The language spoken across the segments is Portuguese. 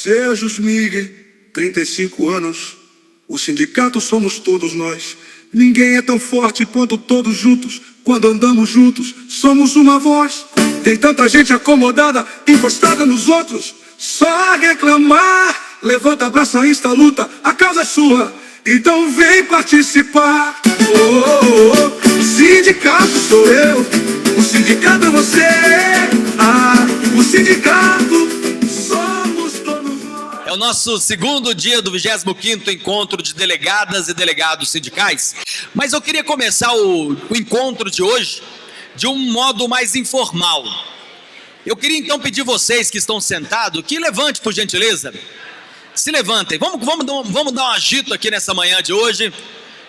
Sejos Mig, 35 anos. O sindicato somos todos nós. Ninguém é tão forte quanto todos juntos. Quando andamos juntos, somos uma voz. Tem tanta gente acomodada, encostada nos outros. Só reclamar. Levanta, abraça, insta, luta, a causa é sua. Então vem participar. Sindicato sou eu, o sindicato é você. O sindicato somos todos nós. É o nosso segundo dia do 25º Encontro de Delegadas e Delegados Sindicais. Mas eu queria começar o encontro de hoje de um modo mais informal. Eu queria então pedir vocês que estão sentados, que levante por gentileza. Se levantem, vamos dar um agito aqui nessa manhã de hoje.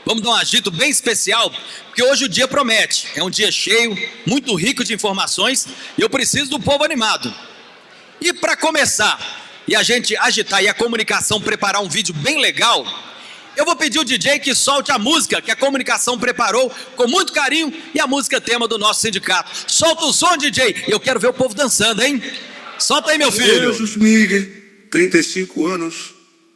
Vamos dar um agito bem especial, porque hoje o dia promete. É um dia cheio, muito rico de informações, e eu preciso do povo animado. E para começar, e a gente agitar e a comunicação preparar um vídeo bem legal, eu vou pedir o DJ que solte a música que a comunicação preparou com muito carinho, e a música tema do nosso sindicato. Solta o som, DJ, eu quero ver o povo dançando, hein? Solta aí, meu filho. Sejos Mig, 35 anos.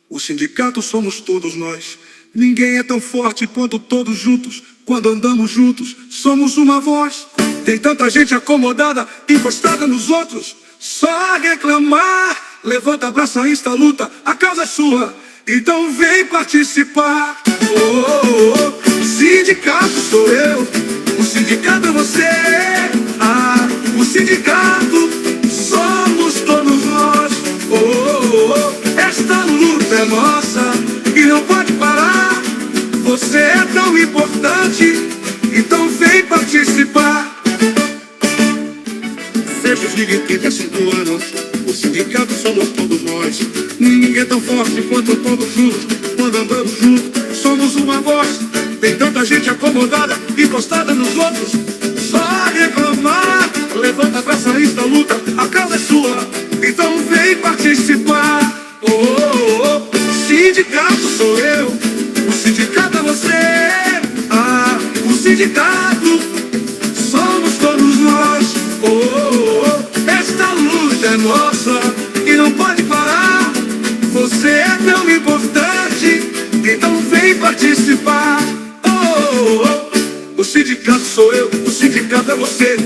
O sindicato somos todos nós. Ninguém é tão forte quanto todos juntos. Quando andamos juntos, somos uma voz. Tem tanta gente acomodada, encostada nos outros. Só reclamar. Levanta, abraça, insta, luta, a causa é sua. Então vem participar. Sindicato sou eu, o sindicato é você. O sindicato somos todos nós. Esta luta é nossa e não pode parar. Você é tão importante, então vem participar. Sejos Mig, 35 anos. O sindicato somos todos nós. Ninguém é tão forte quanto todos juntos. Quando andamos juntos, somos uma voz. Tem tanta gente acomodada, encostada nos outros. Só reclamar. Levanta, abraça, insta, luta, a causa é sua. Então vem participar. Sindicato sou eu, o sindicato é você. O sindicato somos todos nós. Esta luta é nossa e não pode parar. Você é tão importante, então vem participar. O sindicato sou eu, o sindicato é você.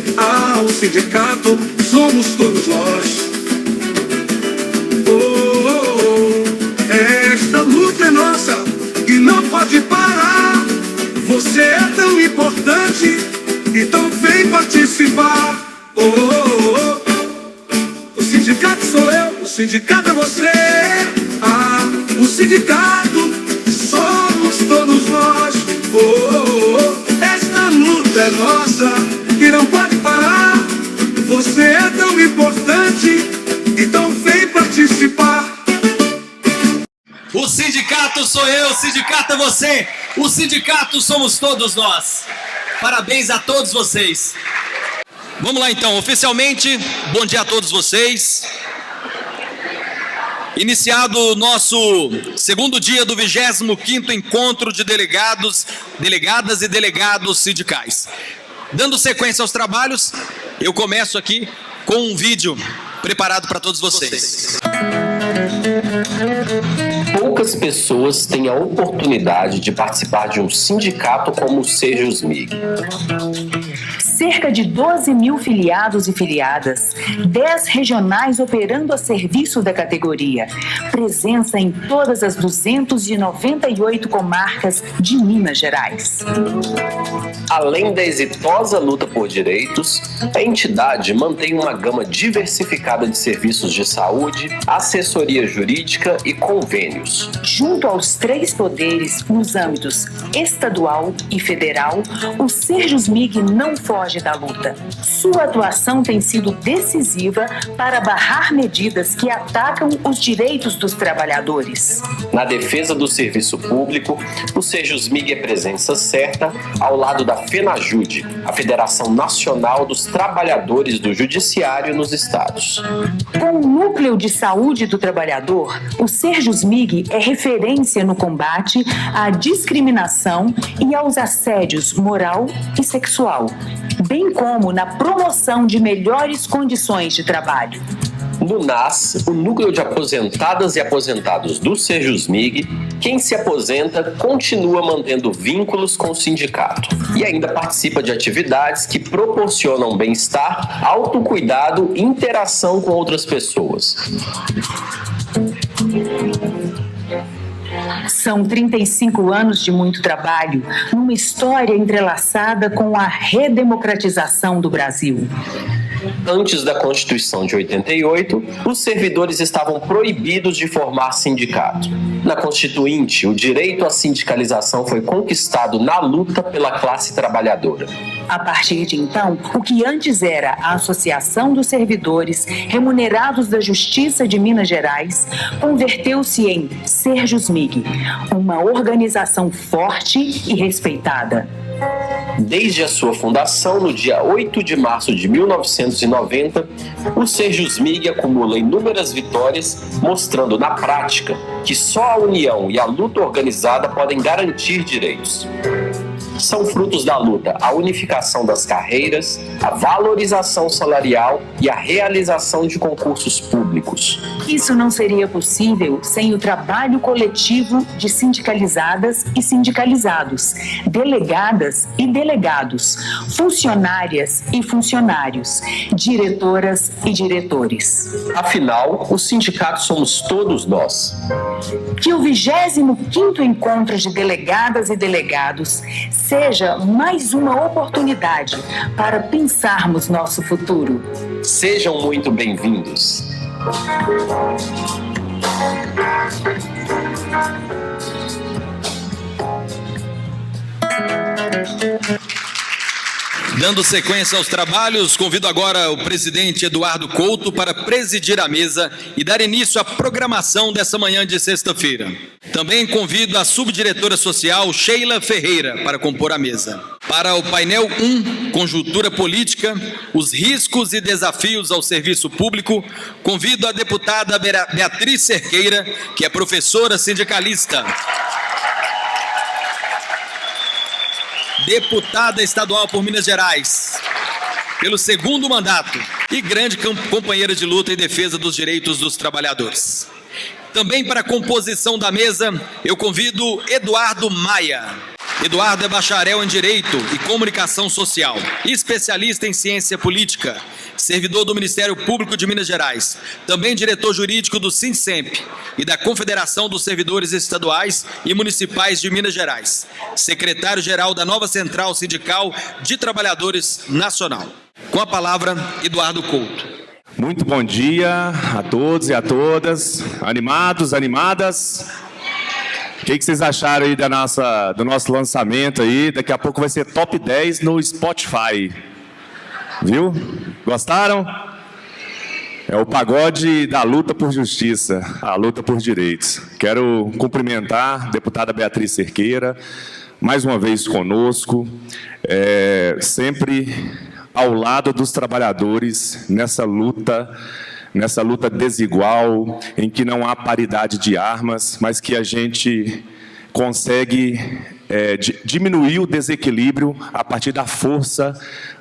O sindicato somos todos nós. Esta luta é nossa e não pode parar. Você é tão importante, então vem participar. O sindicato sou eu, o sindicato é você. O sindicato somos todos nós. Esta luta é nossa e não pode parar. Você é tão importante, então vem participar. O sindicato sou eu, o sindicato é você. O sindicato somos todos nós. Parabéns a todos vocês. Vamos lá então, oficialmente, bom dia a todos vocês. Iniciado o nosso segundo dia do 25º Encontro de Delegadas e Delegados Sindicais. Dando sequência aos trabalhos, eu começo aqui com um vídeo preparado para todos vocês. Poucas pessoas têm a oportunidade de participar de um sindicato como o Sejos Mig. Cerca de 12 mil filiados e filiadas, 10 regionais operando a serviço da categoria, presença em todas as 298 comarcas de Minas Gerais. Além da exitosa luta por direitos, a entidade mantém uma gama diversificada de serviços de saúde, assessoria jurídica e convênios. Junto aos 3 poderes, nos âmbitos estadual e federal, o Sejos Mig não foge da luta. Sua atuação tem sido decisiva para barrar medidas que atacam os direitos dos trabalhadores. Na defesa do serviço público, o Sejos Mig é presença certa ao lado da FENAJUDE, a Federação Nacional dos Trabalhadores do Judiciário nos Estados. Com o Núcleo de Saúde do Trabalhador, o Sejos Mig é referência no combate à discriminação e aos assédios moral e sexual, bem como na promoção de melhores condições de trabalho. No NAS, o Núcleo de Aposentadas e Aposentados do Serjusmig, quem se aposenta continua mantendo vínculos com o sindicato e ainda participa de atividades que proporcionam bem-estar, autocuidado e interação com outras pessoas. São 35 anos de muito trabalho, numa história entrelaçada com a redemocratização do Brasil. Antes da Constituição de 88, os servidores estavam proibidos de formar sindicato. Na Constituinte, o direito à sindicalização foi conquistado na luta pela classe trabalhadora. A partir de então, o que antes era a Associação dos Servidores Remunerados da Justiça de Minas Gerais, converteu-se em Serjusmig, uma organização forte e respeitada. Desde a sua fundação, no dia 8 de março de 1990, o Serjusmig acumula inúmeras vitórias, mostrando na prática que só a união e a luta organizada podem garantir direitos. São frutos da luta a unificação das carreiras, a valorização salarial e a realização de concursos públicos. Isso não seria possível sem o trabalho coletivo de sindicalizadas e sindicalizados, delegadas e delegados, funcionárias e funcionários, diretoras e diretores. Afinal, o sindicato somos todos nós. Que o 25º Encontro de Delegadas e Delegados seja mais uma oportunidade para pensarmos nosso futuro. Sejam muito bem-vindos. Dando sequência aos trabalhos, convido agora o presidente Eduardo Couto para presidir a mesa e dar início à programação dessa manhã de sexta-feira. Também convido a subdiretora social Sheila Ferreira para compor a mesa. Para o painel 1, Conjuntura Política, os riscos e desafios ao serviço público, convido a deputada Beatriz Cerqueira, que é professora sindicalista. Deputada estadual por Minas Gerais, pelo segundo mandato, e grande companheira de luta em defesa dos direitos dos trabalhadores. Também para a composição da mesa, eu convido Eduardo Maia. Eduardo é bacharel em Direito e Comunicação Social, especialista em Ciência Política, servidor do Ministério Público de Minas Gerais, também diretor jurídico do Sindicemp e da Confederação dos Servidores Estaduais e Municipais de Minas Gerais, secretário-geral da nova Central Sindical de Trabalhadores Nacional. Com a palavra, Eduardo Couto. Muito bom dia a todos e a todas, animados, animadas. O que vocês acharam aí do nosso lançamento aí? Daqui a pouco vai ser top 10 no Spotify. Viu? Gostaram? É o pagode da luta por justiça, a luta por direitos. Quero cumprimentar a deputada Beatriz Cerqueira, mais uma vez conosco, sempre ao lado dos trabalhadores nessa luta desigual, em que não há paridade de armas, mas que a gente consegue diminuir o desequilíbrio a partir da força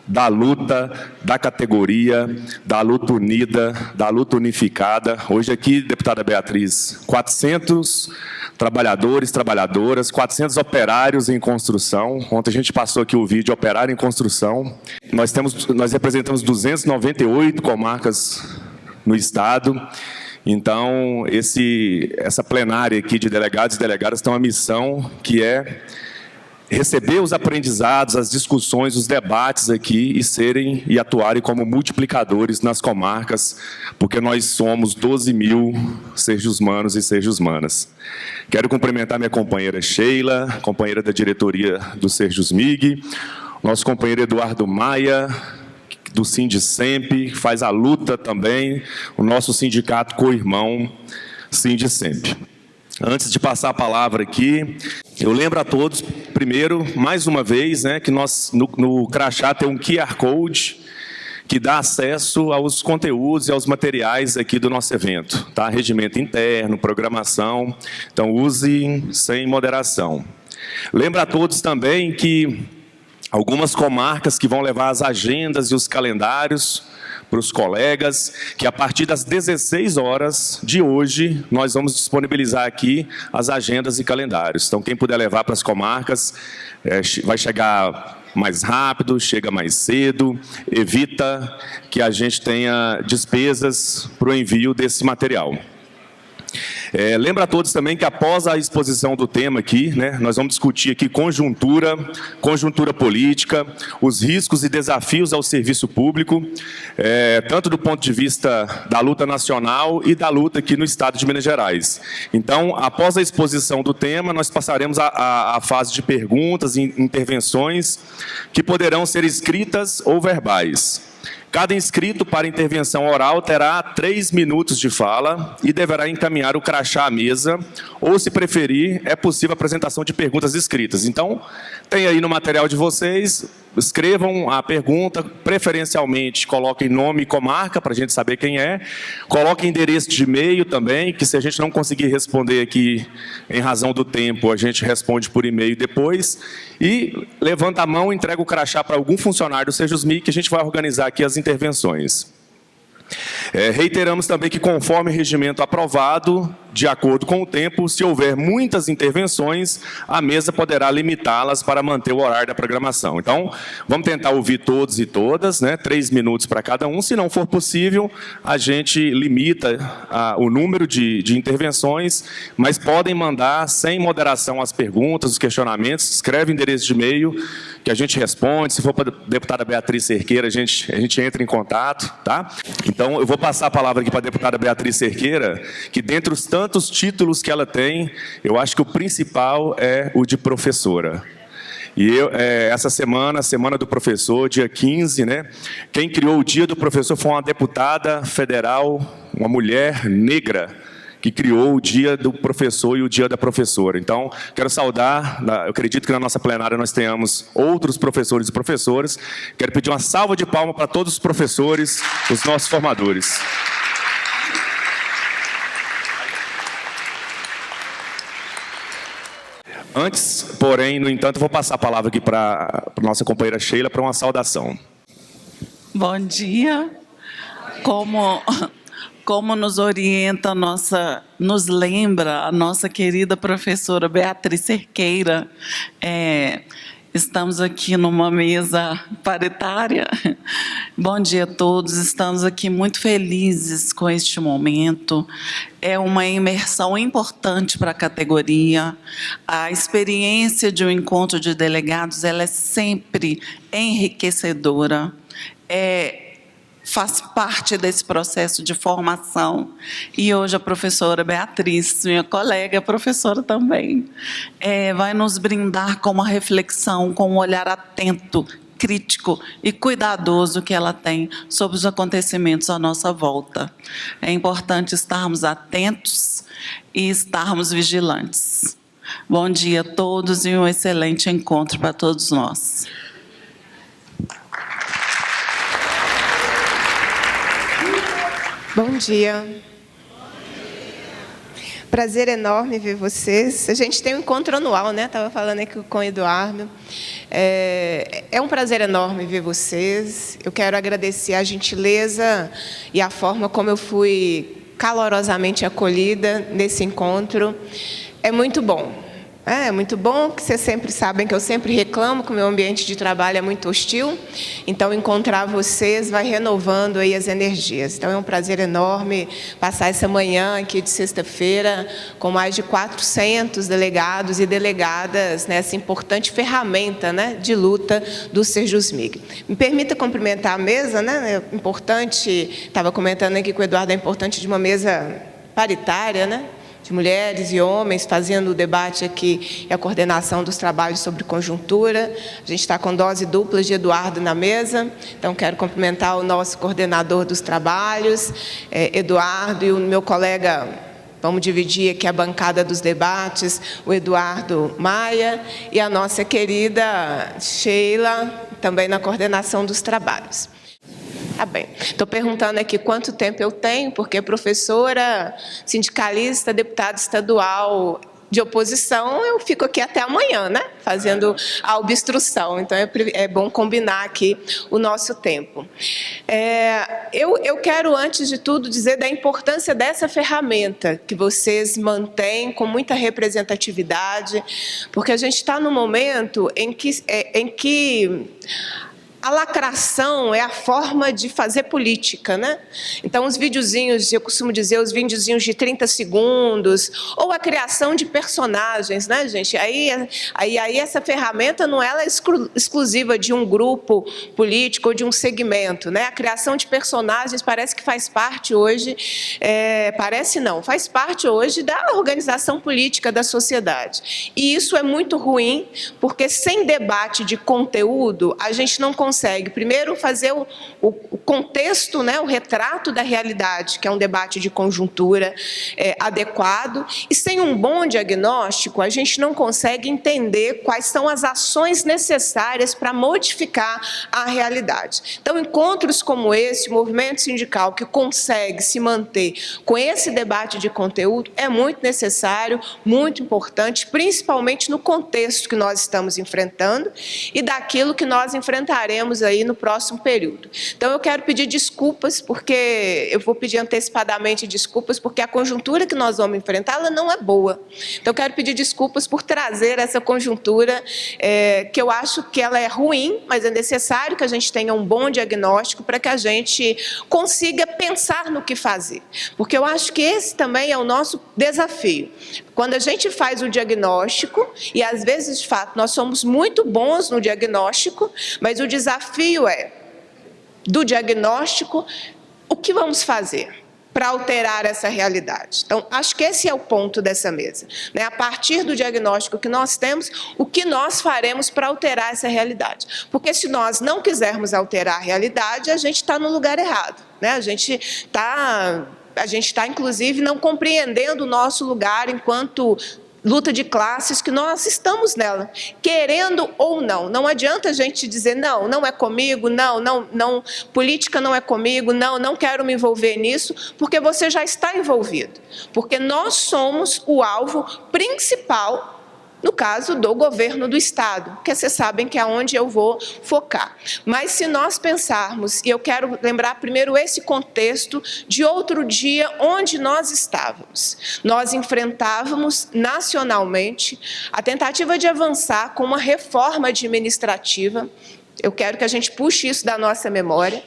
da luta, da categoria, da luta unida, da luta unificada. Hoje aqui, deputada Beatriz, 400 trabalhadores, trabalhadoras, 400 operários em construção. Ontem a gente passou aqui o vídeo Operário em Construção. Nós representamos 298 comarcas no Estado. Então, essa plenária aqui de delegados e delegadas tem uma missão que é receber os aprendizados, as discussões, os debates aqui e atuarem como multiplicadores nas comarcas, porque nós somos 12 mil serjusmanos e serjusmanas. Quero cumprimentar minha companheira Sheila, companheira da diretoria do Serjusmig, nosso companheiro Eduardo Maia, do Sindicemp, que faz a luta também, o nosso sindicato co-irmão Sindicemp. Antes de passar a palavra aqui, eu lembro a todos, primeiro, mais uma vez, que nós, no crachá tem um QR Code que dá acesso aos conteúdos e aos materiais aqui do nosso evento, tá? Regimento interno, programação, então usem sem moderação. Lembro a todos também que algumas comarcas que vão levar as agendas e os calendários para os colegas, que a partir das 16 horas de hoje, nós vamos disponibilizar aqui as agendas e calendários. Então, quem puder levar para as comarcas, vai chegar mais rápido, chega mais cedo, evita que a gente tenha despesas para o envio desse material. Lembra a todos também que após a exposição do tema aqui, né, nós vamos discutir aqui conjuntura política, os riscos e desafios ao serviço público, tanto do ponto de vista da luta nacional e da luta aqui no estado de Minas Gerais. Então, após a exposição do tema, nós passaremos a fase de perguntas e intervenções que poderão ser escritas ou verbais. Cada inscrito para intervenção oral terá 3 minutos de fala e deverá encaminhar o crachá à mesa, ou, se preferir, é possível a apresentação de perguntas escritas. Então, tem aí no material de vocês, escrevam a pergunta, preferencialmente coloquem nome e comarca, para a gente saber quem é, coloquem endereço de e-mail também, que se a gente não conseguir responder aqui em razão do tempo, a gente responde por e-mail depois, e levanta a mão, entrega o crachá para algum funcionário do Sejusmic, que a gente vai organizar aqui as intervenções. Reiteramos também que, conforme o regimento aprovado, de acordo com o tempo, se houver muitas intervenções, a mesa poderá limitá-las para manter o horário da programação. Então, vamos tentar ouvir todos e todas, né? 3 minutos para cada um. Se não for possível, a gente limita o número de intervenções, mas podem mandar sem moderação as perguntas, os questionamentos, escreve o endereço de e-mail, que a gente responde. Se for para a deputada Beatriz Cerqueira, a gente entra em contato, tá? Então, eu vou passar a palavra aqui para a deputada Beatriz Cerqueira, que dentre os tantos títulos que ela tem, eu acho que o principal é o de professora. E essa semana, a Semana do Professor, dia 15, né? Quem criou o Dia do Professor foi uma deputada federal, uma mulher negra, que criou o Dia do Professor e o Dia da Professora. Então, quero saudar, eu acredito que na nossa plenária nós tenhamos outros professores e professoras. Quero pedir uma salva de palmas para todos os professores, os nossos formadores. Antes, porém, no entanto, vou passar a palavra aqui para a nossa companheira Sheila para uma saudação. Bom dia. Como nos orienta nos lembra a nossa querida professora Beatriz Cerqueira, estamos aqui numa mesa paritária. Bom dia a todos, estamos aqui muito felizes com este momento. É uma imersão importante para a categoria. A experiência de um encontro de delegados, ela é sempre enriquecedora. Faz parte desse processo de formação. E hoje a professora Beatriz, minha colega, professora também, vai nos brindar com uma reflexão, com um olhar atento, crítico e cuidadoso que ela tem sobre os acontecimentos à nossa volta. É importante estarmos atentos e estarmos vigilantes. Bom dia a todos e um excelente encontro para todos nós. Bom dia. Prazer enorme ver vocês. A gente tem um encontro anual, né? Estava falando aqui com o Eduardo. É um prazer enorme ver vocês. Eu quero agradecer a gentileza e a forma como eu fui calorosamente acolhida nesse encontro. É muito bom. É muito bom, que vocês sempre sabem que eu sempre reclamo que o meu ambiente de trabalho é muito hostil. Então, encontrar vocês vai renovando aí as energias. Então, é um prazer enorme passar essa manhã aqui de sexta-feira com mais de 400 delegados e delegadas nessa importante ferramenta, né, de luta do Sejusmic. Me permita cumprimentar a mesa, né? É importante, estava comentando aqui com o Eduardo, é importante de uma mesa paritária, né? De mulheres e homens fazendo o debate aqui e a coordenação dos trabalhos sobre conjuntura. A gente está com dose dupla de Eduardo na mesa, então quero cumprimentar o nosso coordenador dos trabalhos, Eduardo, e o meu colega, vamos dividir aqui a bancada dos debates, o Eduardo Maia, e a nossa querida Sheila, também na coordenação dos trabalhos. Tá bem. Estou perguntando aqui quanto tempo eu tenho, porque professora, sindicalista, deputada estadual de oposição, eu fico aqui até amanhã, né? Fazendo a obstrução. Então, é bom combinar aqui o nosso tempo. Eu quero, antes de tudo, dizer da importância dessa ferramenta que vocês mantêm com muita representatividade, porque a gente está num momento em que a lacração é a forma de fazer política, né? Então, os videozinhos, eu costumo dizer, os videozinhos de 30 segundos, ou a criação de personagens, né, gente? Aí essa ferramenta não é exclusiva de um grupo político ou de um segmento, né? A criação de personagens parece que faz parte hoje, faz parte hoje da organização política da sociedade. E isso é muito ruim, porque sem debate de conteúdo, a gente não consegue, primeiro, fazer o contexto, né, o retrato da realidade, que é um debate de conjuntura adequado, e sem um bom diagnóstico, a gente não consegue entender quais são as ações necessárias para modificar a realidade. Então, encontros como esse, movimento sindical que consegue se manter com esse debate de conteúdo, é muito necessário, muito importante, principalmente no contexto que nós estamos enfrentando e daquilo que nós enfrentaremos aí no próximo período. Então, eu quero pedir desculpas, porque eu vou pedir antecipadamente desculpas, porque a conjuntura que nós vamos enfrentar, ela não é boa. Então, eu quero pedir desculpas por trazer essa conjuntura, que eu acho que ela é ruim, mas é necessário que a gente tenha um bom diagnóstico para que a gente consiga pensar no que fazer. Porque eu acho que esse também é o nosso desafio. Quando a gente faz o diagnóstico, e às vezes, de fato, nós somos muito bons no diagnóstico, mas o desafio do diagnóstico, o que vamos fazer para alterar essa realidade? Então, acho que esse é o ponto dessa mesa, né? A partir do diagnóstico que nós temos, o que nós faremos para alterar essa realidade? Porque se nós não quisermos alterar a realidade, a gente está no lugar errado, né? A gente está, inclusive, não compreendendo o nosso lugar enquanto luta de classes, que nós estamos nela, querendo ou não. Não adianta a gente dizer, não é comigo, não, política não é comigo, não quero me envolver nisso, porque você já está envolvido. Porque nós somos o alvo principal, no caso do governo do Estado, que vocês sabem que é onde eu vou focar. Mas se nós pensarmos, e eu quero lembrar primeiro esse contexto de outro dia onde nós estávamos. Nós enfrentávamos nacionalmente a tentativa de avançar com uma reforma administrativa. Eu quero que a gente puxe isso da nossa memória.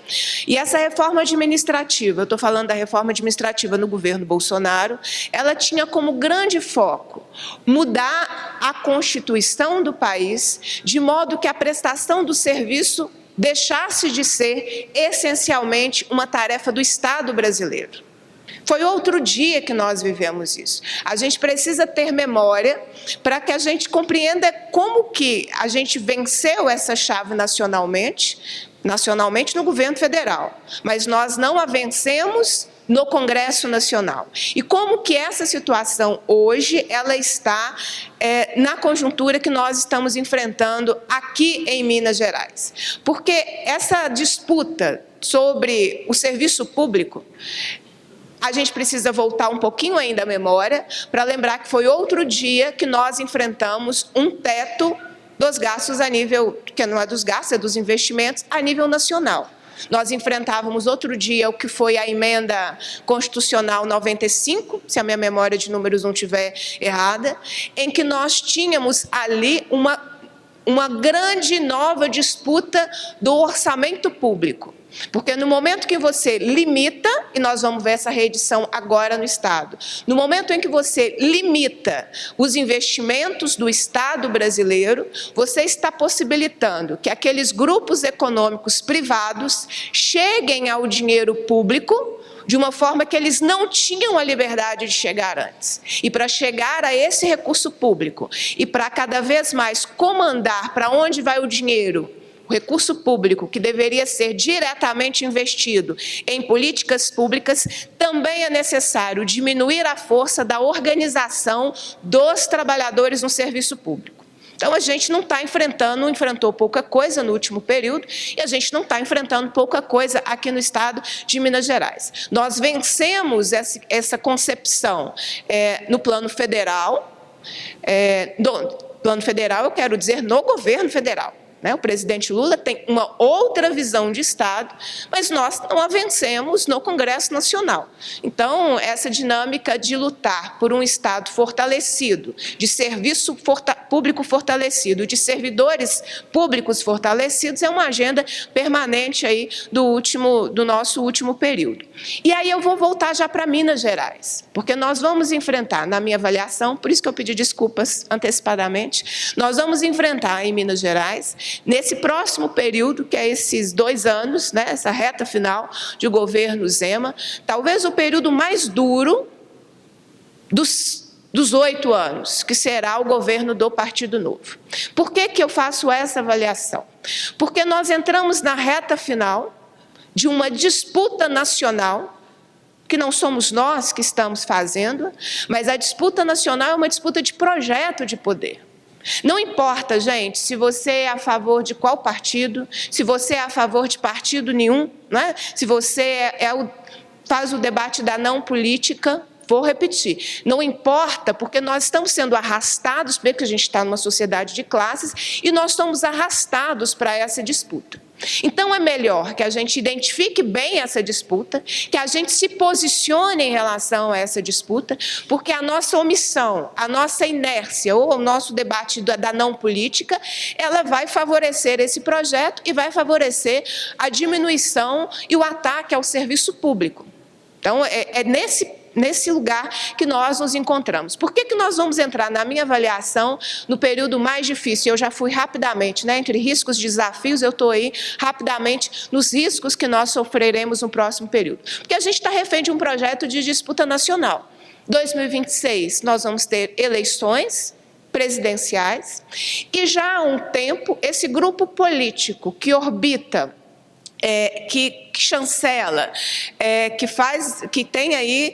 E essa reforma administrativa, eu estou falando da reforma administrativa no governo Bolsonaro, ela tinha como grande foco mudar a Constituição do país, de modo que a prestação do serviço deixasse de ser essencialmente uma tarefa do Estado brasileiro. Foi outro dia que nós vivemos isso. A gente precisa ter memória para que a gente compreenda como que a gente venceu essa chave nacionalmente no governo federal, mas nós não a vencemos no Congresso Nacional. E como que essa situação hoje ela está na conjuntura que nós estamos enfrentando aqui em Minas Gerais. Porque essa disputa sobre o serviço público, a gente precisa voltar um pouquinho ainda à memória para lembrar que foi outro dia que nós enfrentamos um teto dos gastos a nível, que não é dos gastos, é dos investimentos, a nível nacional. Nós enfrentávamos outro dia o que foi a emenda constitucional 95, se a minha memória de números não estiver errada, em que nós tínhamos ali uma grande nova disputa do orçamento público. Porque no momento que você limita, e nós vamos ver essa reedição agora no Estado, no momento em que você limita os investimentos do Estado brasileiro, você está possibilitando que aqueles grupos econômicos privados cheguem ao dinheiro público de uma forma que eles não tinham a liberdade de chegar antes. E para chegar a esse recurso público e para cada vez mais comandar para onde vai o dinheiro, o recurso público, que deveria ser diretamente investido em políticas públicas, também é necessário diminuir a força da organização dos trabalhadores no serviço público. Então, a gente não enfrentou pouca coisa no último período, e a gente não está enfrentando pouca coisa aqui no Estado de Minas Gerais. Nós vencemos essa concepção no plano federal, do plano federal, eu quero dizer no governo federal. O presidente Lula tem uma outra visão de Estado, mas nós não a vencemos no Congresso Nacional. Então, essa dinâmica de lutar por um Estado fortalecido, de serviço público fortalecido, de servidores públicos fortalecidos, é uma agenda permanente aí do nosso último período. E aí eu vou voltar já para Minas Gerais, porque nós vamos enfrentar, na minha avaliação, por isso que eu pedi desculpas antecipadamente, nós vamos enfrentar em Minas Gerais, nesse próximo período, que é esses 2 anos, essa reta final de governo Zema, talvez o período mais duro dos 8 anos, que será o governo do Partido Novo. Por que que eu faço essa avaliação? Porque nós entramos na reta final de uma disputa nacional, que não somos nós que estamos fazendo, mas a disputa nacional é uma disputa de projeto de poder. Não importa, gente, se você é a favor de qual partido, se você é a favor de partido nenhum, se você faz o debate da não política, vou repetir, não importa, porque nós estamos sendo arrastados, porque a gente está numa sociedade de classes, e nós estamos arrastados para essa disputa. Então, é melhor que a gente identifique bem essa disputa, que a gente se posicione em relação a essa disputa, porque a nossa omissão, a nossa inércia, ou o nosso debate da não política, ela vai favorecer esse projeto e vai favorecer a diminuição e o ataque ao serviço público. Então, é nesse lugar que nós nos encontramos. Por que nós vamos entrar, na minha avaliação, no período mais difícil? Eu já fui rapidamente, entre riscos e desafios, eu estou aí rapidamente nos riscos que nós sofreremos no próximo período. Porque a gente está refém de um projeto de disputa nacional. 2026, nós vamos ter eleições presidenciais e já há um tempo, esse grupo político que orbita, que chancela, que tem aí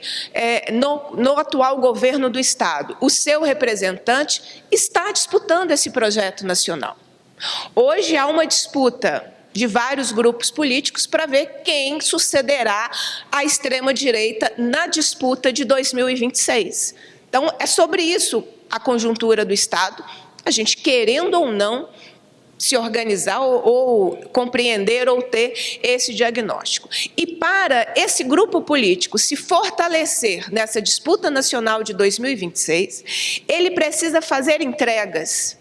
no atual governo do Estado, o seu representante está disputando esse projeto nacional. Hoje há uma disputa de vários grupos políticos para ver quem sucederá à extrema-direita na disputa de 2026. Então, é sobre isso a conjuntura do Estado, a gente querendo ou não se organizar ou compreender ou ter esse diagnóstico. E para esse grupo político se fortalecer nessa disputa nacional de 2026, ele precisa fazer entregas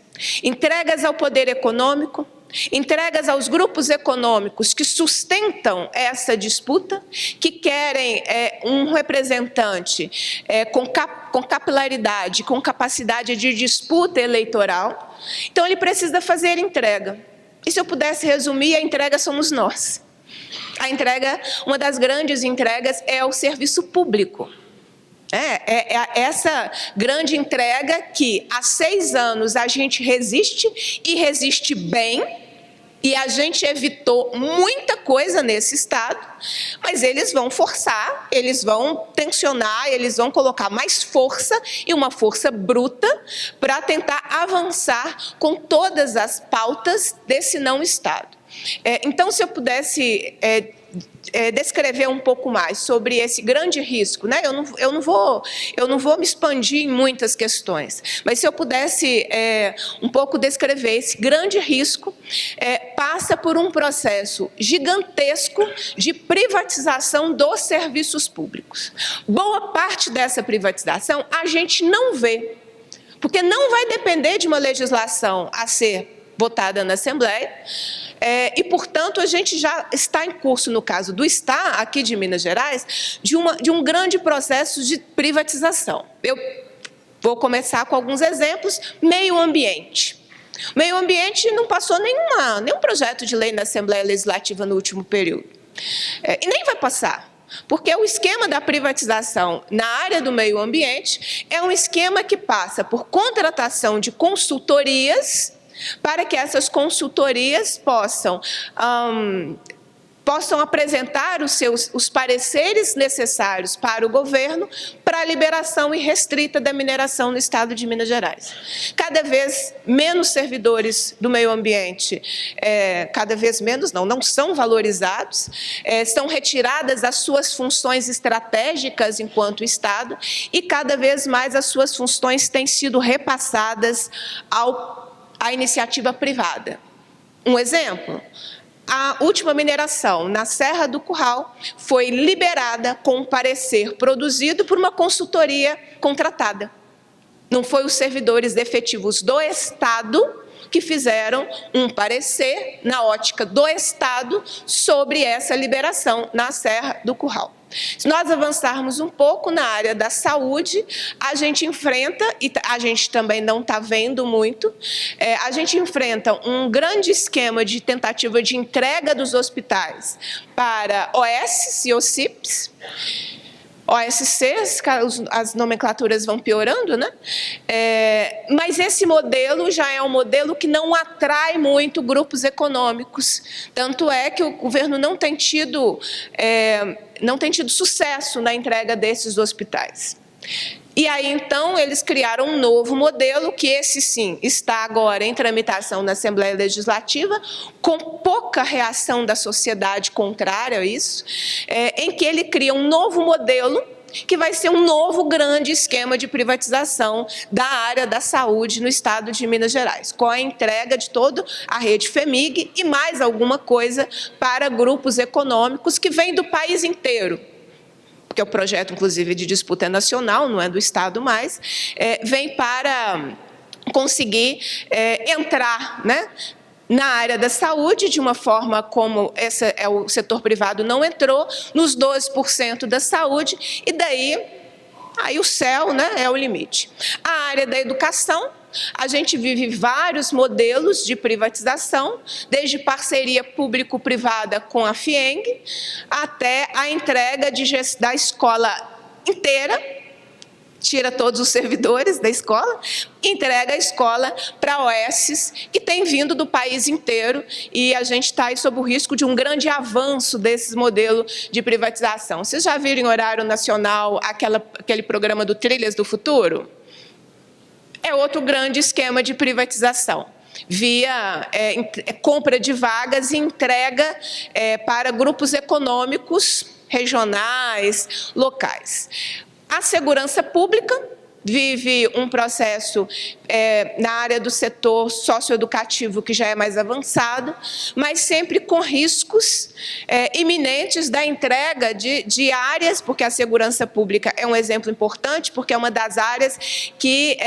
ao poder econômico, entregas aos grupos econômicos que sustentam essa disputa, que querem um representante com capilaridade, com capacidade de disputa eleitoral. Então, ele precisa fazer entrega. E se eu pudesse resumir, a entrega somos nós. A entrega, uma das grandes entregas é o serviço público. Essa grande entrega que há 6 anos a gente resiste e resiste bem, e a gente evitou muita coisa nesse Estado, mas eles vão forçar, eles vão tensionar, eles vão colocar mais força, e uma força bruta, para tentar avançar com todas as pautas desse não Estado. Então, se eu pudesse descrever um pouco mais sobre esse grande risco, eu não vou me expandir em muitas questões, mas se eu pudesse um pouco descrever esse grande risco, passa por um processo gigantesco de privatização dos serviços públicos. Boa parte dessa privatização a gente não vê, porque não vai depender de uma legislação a ser votada na Assembleia, e, portanto, a gente já está em curso, no caso do Estado, aqui de Minas Gerais, de um grande processo de privatização. Eu vou começar com alguns exemplos. Meio ambiente. Meio ambiente não passou nenhum projeto de lei na Assembleia Legislativa no último período. E nem vai passar. Porque o esquema da privatização na área do meio ambiente é um esquema que passa por contratação de consultorias, para que essas consultorias possam possam apresentar os pareceres necessários para o governo para a liberação irrestrita da mineração no estado de Minas Gerais. Cada vez menos servidores do meio ambiente, cada vez menos não são valorizados, são retiradas as suas funções estratégicas enquanto Estado e cada vez mais as suas funções têm sido repassadas à iniciativa privada. Um exemplo: a última mineração na Serra do Curral foi liberada com um parecer produzido por uma consultoria contratada. Não foi os servidores efetivos do Estado que fizeram um parecer na ótica do Estado sobre essa liberação na Serra do Curral. Se nós avançarmos um pouco na área da saúde, a gente enfrenta, e a gente também não está vendo muito, a gente enfrenta um grande esquema de tentativa de entrega dos hospitais para OS e OCIPs, OSCs, as nomenclaturas vão piorando, né? Mas esse modelo já é um modelo que não atrai muito grupos econômicos. Tanto é que o governo não tem tido sucesso na entrega desses hospitais. E aí, então, eles criaram um novo modelo, que esse sim está agora em tramitação na Assembleia Legislativa, com pouca reação da sociedade contrária a isso, em que ele cria um novo modelo que vai ser um novo grande esquema de privatização da área da saúde no estado de Minas Gerais, com a entrega de toda a rede FEMIG e mais alguma coisa para grupos econômicos que vêm do país inteiro, porque o projeto, inclusive, de disputa é nacional, não é do Estado mais, vem para conseguir entrar, né, na área da saúde, de uma forma como o setor privado não entrou, nos 12% da saúde, e daí o céu, né, é o limite. A área da educação, a gente vive vários modelos de privatização, desde parceria público-privada com a FIENG, até a entrega da escola inteira, tira todos os servidores da escola, entrega a escola para OSs, que tem vindo do país inteiro, e a gente está aí sob o risco de um grande avanço desse modelo de privatização. Vocês já viram em horário nacional aquele programa do Trilhas do Futuro? É outro grande esquema de privatização, via compra de vagas e entrega para grupos econômicos regionais, locais. A segurança pública vive um processo na área do setor socioeducativo que já é mais avançado, mas sempre com riscos iminentes da entrega de áreas, porque a segurança pública é um exemplo importante, porque é uma das áreas que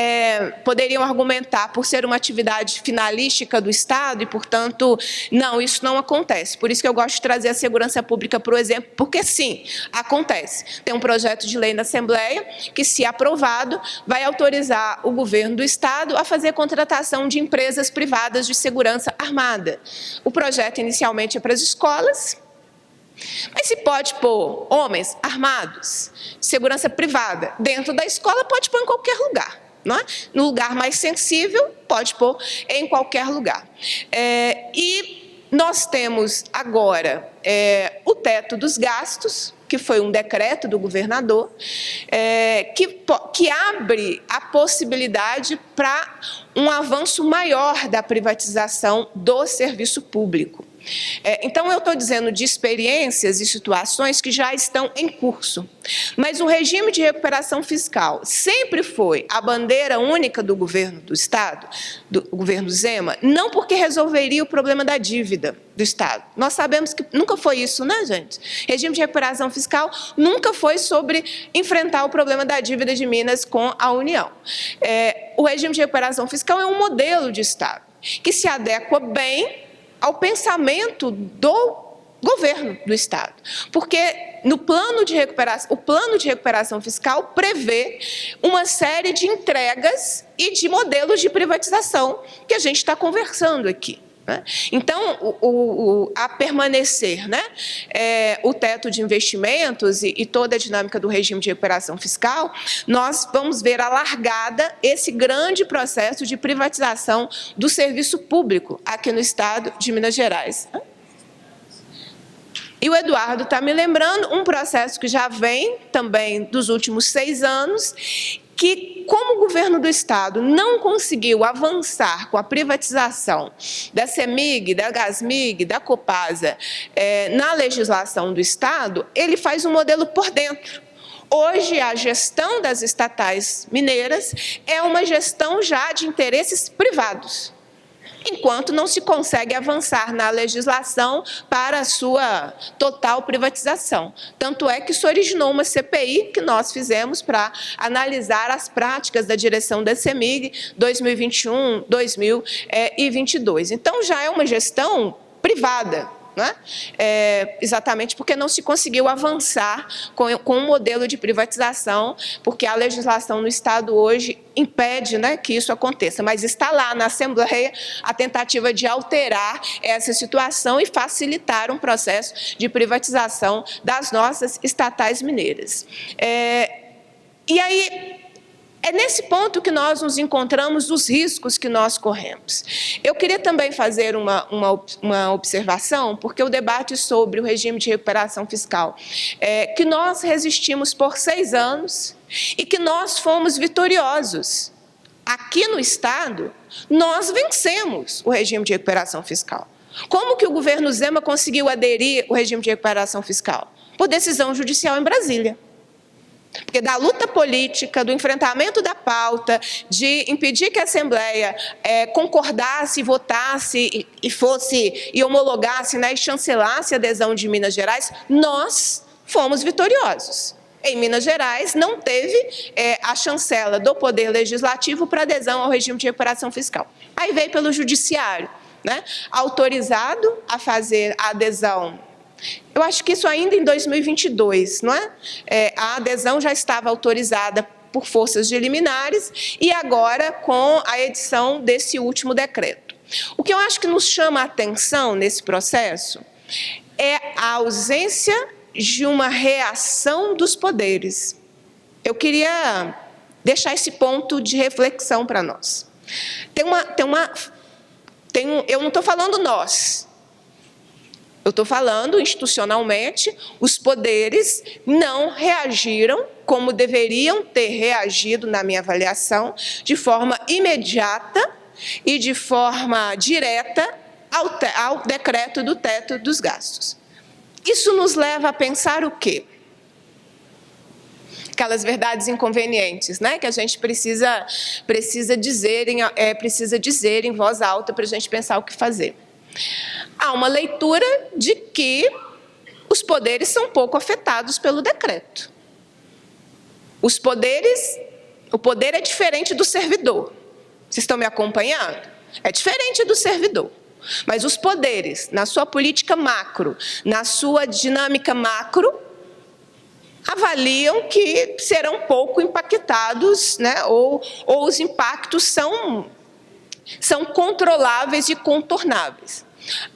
poderiam argumentar por ser uma atividade finalística do Estado e, portanto, não, isso não acontece. Por isso que eu gosto de trazer a segurança pública para o exemplo, porque sim, acontece. Tem um projeto de lei na Assembleia que, se aprovado, vai autorizar o governo do Estado a fazer contratação de empresas privadas de segurança armada. O projeto inicialmente é para as escolas, mas se pode pôr homens armados, segurança privada, dentro da escola, pode pôr em qualquer lugar. Não é? No lugar mais sensível, pode pôr em qualquer lugar. E nós temos agora o teto dos gastos, que foi um decreto do governador, que abre a possibilidade para um avanço maior da privatização do serviço público. Então, eu estou dizendo de experiências e situações que já estão em curso. Mas o regime de recuperação fiscal sempre foi a bandeira única do governo do Estado, do governo Zema, não porque resolveria o problema da dívida do Estado. Nós sabemos que nunca foi isso, né, gente? Regime de recuperação fiscal nunca foi sobre enfrentar o problema da dívida de Minas com a União. O regime de recuperação fiscal é um modelo de Estado que se adequa bem ao pensamento do governo do Estado. Porque o plano de recuperação fiscal prevê uma série de entregas e de modelos de privatização que a gente está conversando aqui. Então, a permanecer, né, o teto de investimentos e toda a dinâmica do regime de recuperação fiscal, nós vamos ver alargada esse grande processo de privatização do serviço público aqui no estado de Minas Gerais. E o Eduardo está me lembrando um processo que já vem também dos últimos 6 anos, que, como o governo do Estado não conseguiu avançar com a privatização da CEMIG, da Gasmig, da Copasa, na legislação do Estado, ele faz um modelo por dentro. Hoje, a gestão das estatais mineiras é uma gestão já de interesses privados, enquanto não se consegue avançar na legislação para a sua total privatização. Tanto é que isso originou uma CPI que nós fizemos para analisar as práticas da direção da CEMIG 2021, 2022. Então, já é uma gestão privada, né? Exatamente porque não se conseguiu avançar com um modelo de privatização, porque a legislação no Estado hoje impede, né, que isso aconteça. Mas está lá na Assembleia a tentativa de alterar essa situação e facilitar um processo de privatização das nossas estatais mineiras. E aí, é nesse ponto que nós nos encontramos dos riscos que nós corremos. Eu queria também fazer uma observação, porque o debate sobre o regime de recuperação fiscal, que nós resistimos por 6 anos e que nós fomos vitoriosos. Aqui no Estado, nós vencemos o regime de recuperação fiscal. Como que o governo Zema conseguiu aderir ao regime de recuperação fiscal? Por decisão judicial em Brasília. Porque da luta política, do enfrentamento da pauta, de impedir que a Assembleia concordasse, votasse e homologasse, né, e chancelasse a adesão de Minas Gerais, nós fomos vitoriosos. Em Minas Gerais, não teve a chancela do Poder Legislativo para adesão ao regime de recuperação fiscal. Aí veio pelo Judiciário, né, autorizado a fazer a adesão. Eu acho que isso ainda em 2022, não é? A adesão já estava autorizada por forças de liminares e agora com a edição desse último decreto. O que eu acho que nos chama a atenção nesse processo é a ausência de uma reação dos poderes. Eu queria deixar esse ponto de reflexão para nós. Eu não estou falando nós. Eu estou falando, institucionalmente, os poderes não reagiram como deveriam ter reagido, na minha avaliação, de forma imediata e de forma direta ao decreto do teto dos gastos. Isso nos leva a pensar o quê? Aquelas verdades inconvenientes, né, que a gente precisa dizer em voz alta para a gente pensar o que fazer. Há uma leitura de que os poderes são pouco afetados pelo decreto. O poder é diferente do servidor. Vocês estão me acompanhando? É diferente do servidor. Mas os poderes, na sua política macro, na sua dinâmica macro, avaliam que serão pouco impactados, né, ou os impactos são controláveis e contornáveis.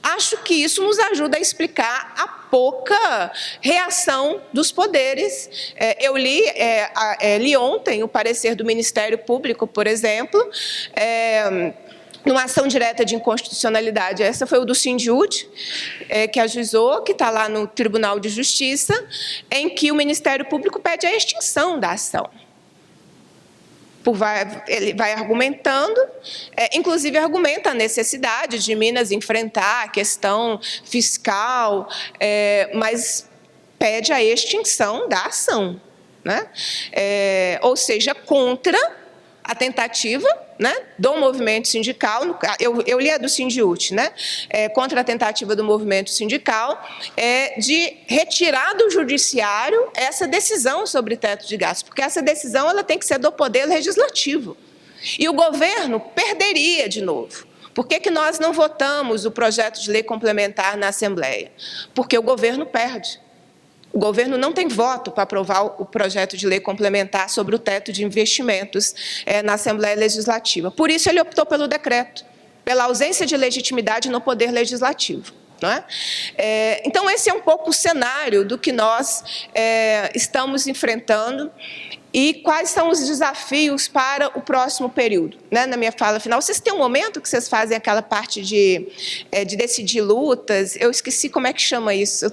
Acho que isso nos ajuda a explicar a pouca reação dos poderes. Eu li ontem o parecer do Ministério Público, por exemplo, numa ação direta de inconstitucionalidade. Essa foi o do Sindiúd, que ajuizou, que está lá no Tribunal de Justiça, em que o Ministério Público pede a extinção da ação. Ele vai argumentando, inclusive argumenta a necessidade de Minas enfrentar a questão fiscal, mas pede a extinção da ação, né? Ou seja, contra a tentativa, né, do movimento sindical, eu li a do Sindiúd, né, contra a tentativa do movimento sindical de retirar do judiciário essa decisão sobre teto de gastos, porque essa decisão ela tem que ser do Poder Legislativo. E o governo perderia de novo. Por que nós não votamos o projeto de lei complementar na Assembleia? Porque o governo perde. O governo não tem voto para aprovar o projeto de lei complementar sobre o teto de investimentos na Assembleia Legislativa. Por isso, ele optou pelo decreto, pela ausência de legitimidade no Poder Legislativo. Não é? Então, esse é um pouco o cenário do que nós estamos enfrentando. e quais são os desafios para o próximo período. Né? Na minha fala final, vocês têm um momento que vocês fazem aquela parte de decidir lutas, eu esqueci como é que chama isso,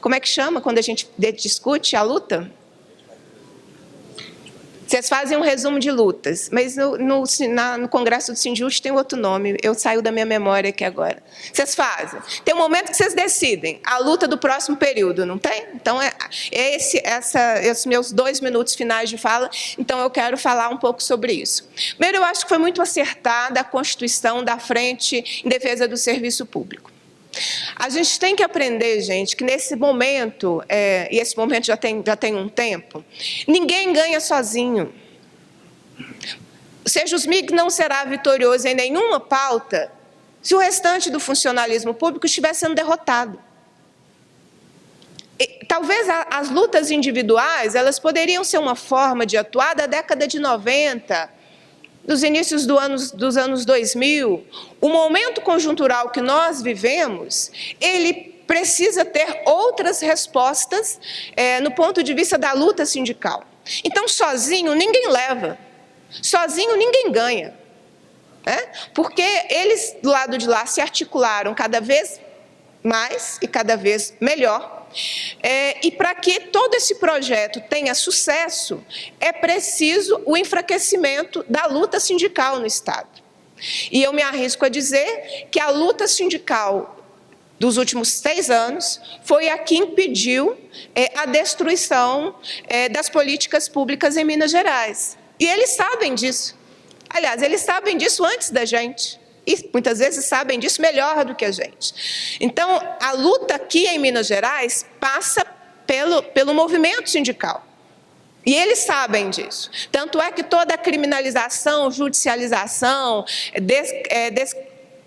como é que chama quando a gente discute a luta? Vocês fazem um resumo de lutas, mas no Congresso do Sindjut tem outro nome, eu saio da minha memória aqui agora. Vocês fazem. Tem um momento que vocês decidem a luta do próximo período, não tem? Então, esses meus 2 minutos finais de fala, então eu quero falar um pouco sobre isso. Primeiro, eu acho que foi muito acertada a constituição da Frente em Defesa do Serviço Público. A gente tem que aprender, gente, que nesse momento, e esse momento já tem um tempo, ninguém ganha sozinho. O Sejusmig não será vitorioso em nenhuma pauta se o restante do funcionalismo público estiver sendo derrotado. Talvez as lutas individuais, elas poderiam ser uma forma de atuar da década de 90, dos inícios dos anos 2000, o momento conjuntural que nós vivemos, ele precisa ter outras respostas no ponto de vista da luta sindical. Então, sozinho, ninguém leva. Sozinho, ninguém ganha. Porque eles, do lado de lá, se articularam cada vez mais e cada vez melhor. E para que todo esse projeto tenha sucesso, é preciso o enfraquecimento da luta sindical no Estado. E eu me arrisco a dizer que a luta sindical dos últimos 6 anos foi a que impediu a destruição das políticas públicas em Minas Gerais. E eles sabem disso. Aliás, eles sabem disso antes da gente. E muitas vezes sabem disso melhor do que a gente. Então, a luta aqui em Minas Gerais passa pelo movimento sindical. E eles sabem disso. Tanto é que toda a criminalização, judicialização,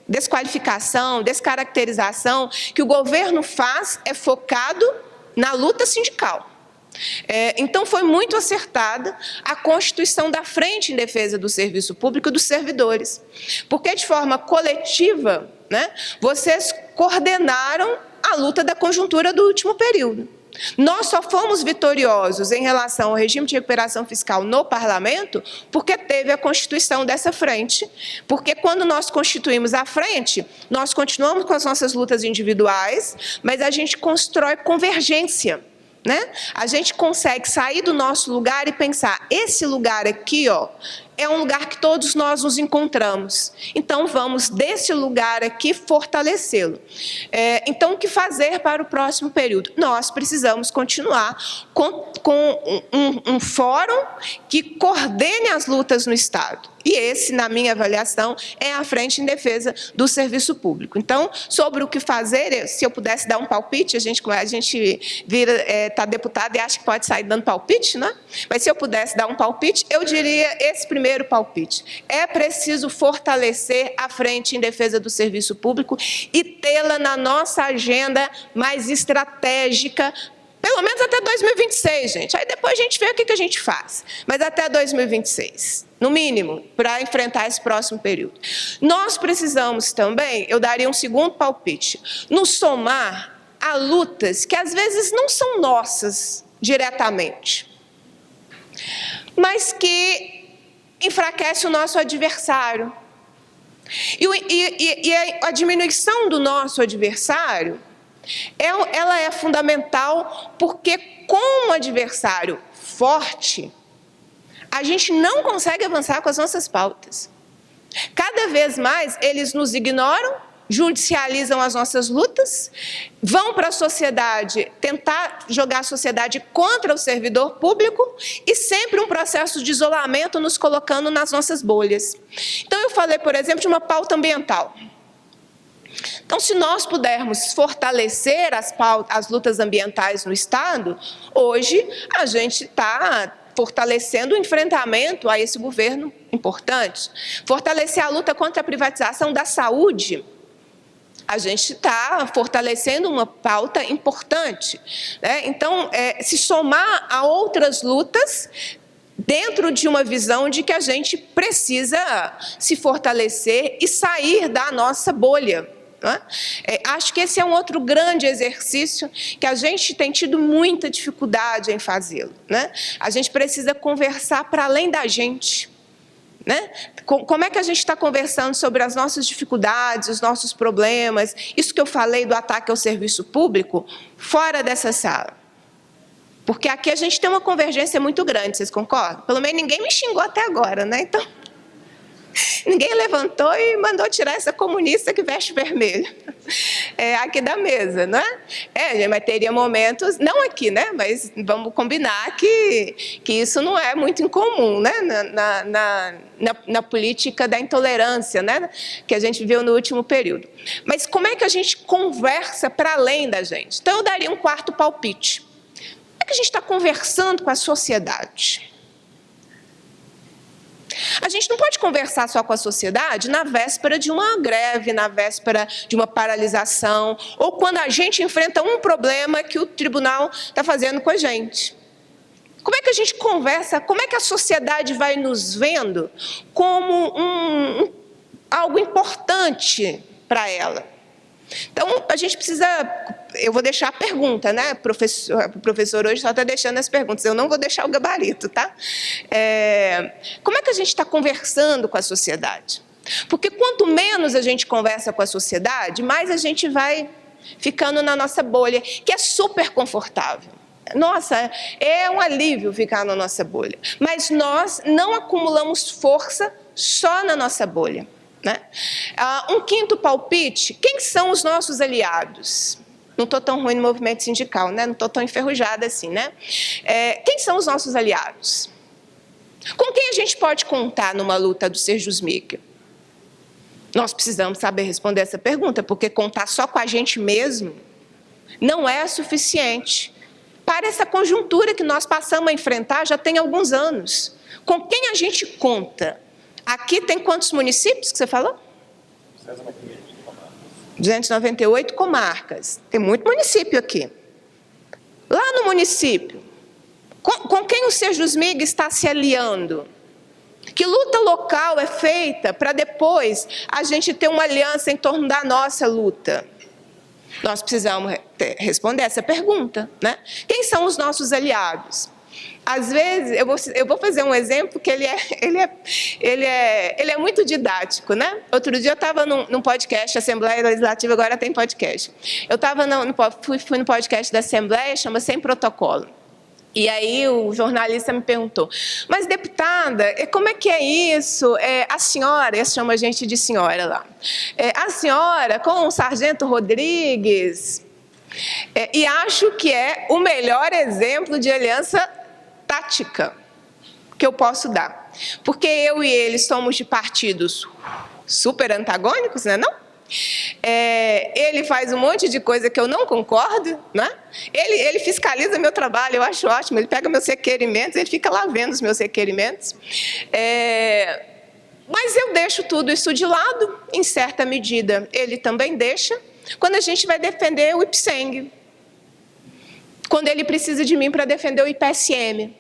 desqualificação, descaracterização que o governo faz é focado na luta sindical. Então, foi muito acertada a constituição da Frente em Defesa do Serviço Público e dos servidores, porque, de forma coletiva, vocês coordenaram a luta da conjuntura do último período. Nós só fomos vitoriosos em relação ao regime de recuperação fiscal no Parlamento porque teve a constituição dessa frente, porque quando nós constituímos a frente, nós continuamos com as nossas lutas individuais, mas a gente constrói convergência. A gente consegue sair do nosso lugar e pensar, esse lugar aqui, é um lugar que todos nós nos encontramos. Então, vamos, desse lugar aqui, fortalecê-lo. Então, o que fazer para o próximo período? Nós precisamos continuar com um fórum que coordene as lutas no Estado. E esse, na minha avaliação, é a Frente em Defesa do Serviço Público. Então, sobre o que fazer, se eu pudesse dar um palpite, a gente está deputado e acha que pode sair dando palpite, né? Mas se eu pudesse dar um palpite, eu diria esse primeiro palpite. É preciso fortalecer a Frente em Defesa do Serviço Público e tê-la na nossa agenda mais estratégica, pelo menos até 2026, gente. Aí depois a gente vê o que a gente faz. Mas até 2026, no mínimo, para enfrentar esse próximo período. Nós precisamos também, eu daria um segundo palpite, nos somar a lutas que às vezes não são nossas diretamente, mas que enfraquece o nosso adversário. E a diminuição do nosso adversário, ela é fundamental porque, com um adversário forte, a gente não consegue avançar com as nossas pautas. Cada vez mais eles nos ignoram, judicializam as nossas lutas, vão para a sociedade tentar jogar a sociedade contra o servidor público e sempre um processo de isolamento nos colocando nas nossas bolhas. Então, eu falei, por exemplo, de uma pauta ambiental. Então, se nós pudermos fortalecer as lutas ambientais no Estado, hoje a gente está fortalecendo o enfrentamento a esse governo importante. Fortalecer a luta contra a privatização da saúde. A gente está fortalecendo uma pauta importante. Então, se somar a outras lutas dentro de uma visão de que a gente precisa se fortalecer e sair da nossa bolha. não é? Acho que esse é um outro grande exercício que a gente tem tido muita dificuldade em fazê-lo, né? A gente precisa conversar para além da gente, né? Como é que a gente está conversando sobre as nossas dificuldades, os nossos problemas, isso que eu falei do ataque ao serviço público, fora dessa sala? Porque aqui a gente tem uma convergência muito grande, vocês concordam? Pelo menos ninguém me xingou até agora, né? Então, ninguém levantou e mandou tirar essa comunista que veste vermelho aqui da mesa, não é? Mas teria momentos, não aqui, né? Mas vamos combinar que isso não é muito incomum, né? Na política da intolerância, né? Que a gente viu no último período. Mas como é que a gente conversa para além da gente? Então, eu daria um quarto palpite. Como é que a gente está conversando com a sociedade? A gente não pode conversar só com a sociedade na véspera de uma greve, na véspera de uma paralisação, ou quando a gente enfrenta um problema que o tribunal está fazendo com a gente. Como é que a gente conversa? Como é que a sociedade vai nos vendo como algo importante para ela? Então, a gente precisa... Eu vou deixar a pergunta, né? O professor hoje só está deixando as perguntas. Eu não vou deixar o gabarito, tá? Como é que a gente está conversando com a sociedade? Porque quanto menos a gente conversa com a sociedade, mais a gente vai ficando na nossa bolha, que é super confortável. Nossa, é um alívio ficar na nossa bolha. Mas nós não acumulamos força só na nossa bolha, né? Um quinto palpite: quem são os nossos aliados? Não estou tão ruim no movimento sindical, né? Não estou tão enferrujada assim, né? Quem são os nossos aliados? Com quem a gente pode contar numa luta do Serjusmig? Nós precisamos saber responder essa pergunta, porque contar só com a gente mesmo não é suficiente para essa conjuntura que nós passamos a enfrentar já tem alguns anos. Com quem a gente conta? Aqui tem quantos municípios que você falou? 298 comarcas. Tem muito município aqui. Lá no município, com quem o Serjusmig está se aliando? Que luta local é feita para depois a gente ter uma aliança em torno da nossa luta? Nós precisamos responder essa pergunta, né? Quem são os nossos aliados? Às vezes, eu vou fazer um exemplo que ele é muito didático, né? Outro dia eu estava num podcast, a Assembleia Legislativa agora tem podcast. Eu estava fui no podcast da Assembleia, chama Sem Protocolo. E aí o jornalista me perguntou: mas, deputada, como é que é isso? A senhora, chama a gente de senhora lá, a senhora com o sargento Rodrigues, e acho que é o melhor exemplo de aliança tática que eu posso dar. Porque eu e ele somos de partidos super antagônicos, né, não? Ele faz um monte de coisa que eu não concordo, né? Ele fiscaliza meu trabalho, eu acho ótimo. Ele pega meus requerimentos, ele fica lá vendo os meus requerimentos. Mas eu deixo tudo isso de lado, em certa medida. Ele também deixa, quando a gente vai defender o IPSENG. Quando ele precisa de mim para defender o IPSM.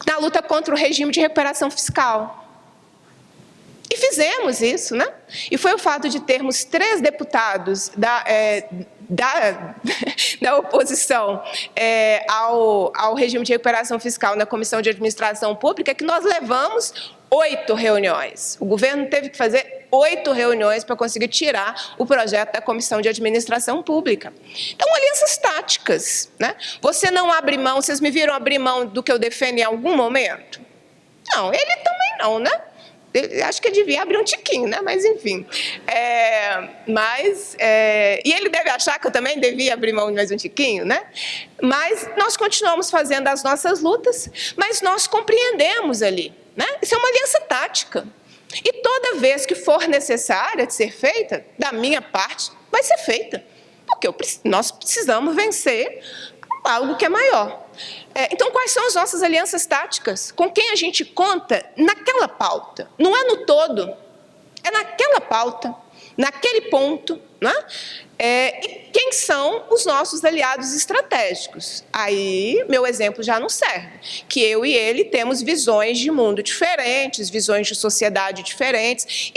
Na luta contra o regime de recuperação fiscal. E fizemos isso, né? E foi o fato de termos 3 deputados da oposição ao regime de recuperação fiscal na Comissão de Administração Pública que nós levamos 8 reuniões. O governo teve que fazer 8 reuniões para conseguir tirar o projeto da Comissão de Administração Pública. Então, alianças táticas, né? Você não abre mão, vocês me viram abrir mão do que eu defendo em algum momento? Não, ele também não, né? Acho que eu devia abrir um tiquinho, né? Mas, enfim. E ele deve achar que eu também devia abrir mão de mais um tiquinho, né? Mas nós continuamos fazendo as nossas lutas, mas nós compreendemos ali, né? Isso é uma aliança tática. E toda vez que for necessária de ser feita, da minha parte, vai ser feita. Porque nós precisamos vencer algo que é maior. Então, quais são as nossas alianças táticas? Com quem a gente conta naquela pauta? Não é no todo, é naquela pauta. naquele ponto, né? E quem são os nossos aliados estratégicos? Aí, meu exemplo já não serve, que eu e ele temos visões de mundo diferentes, visões de sociedade diferentes,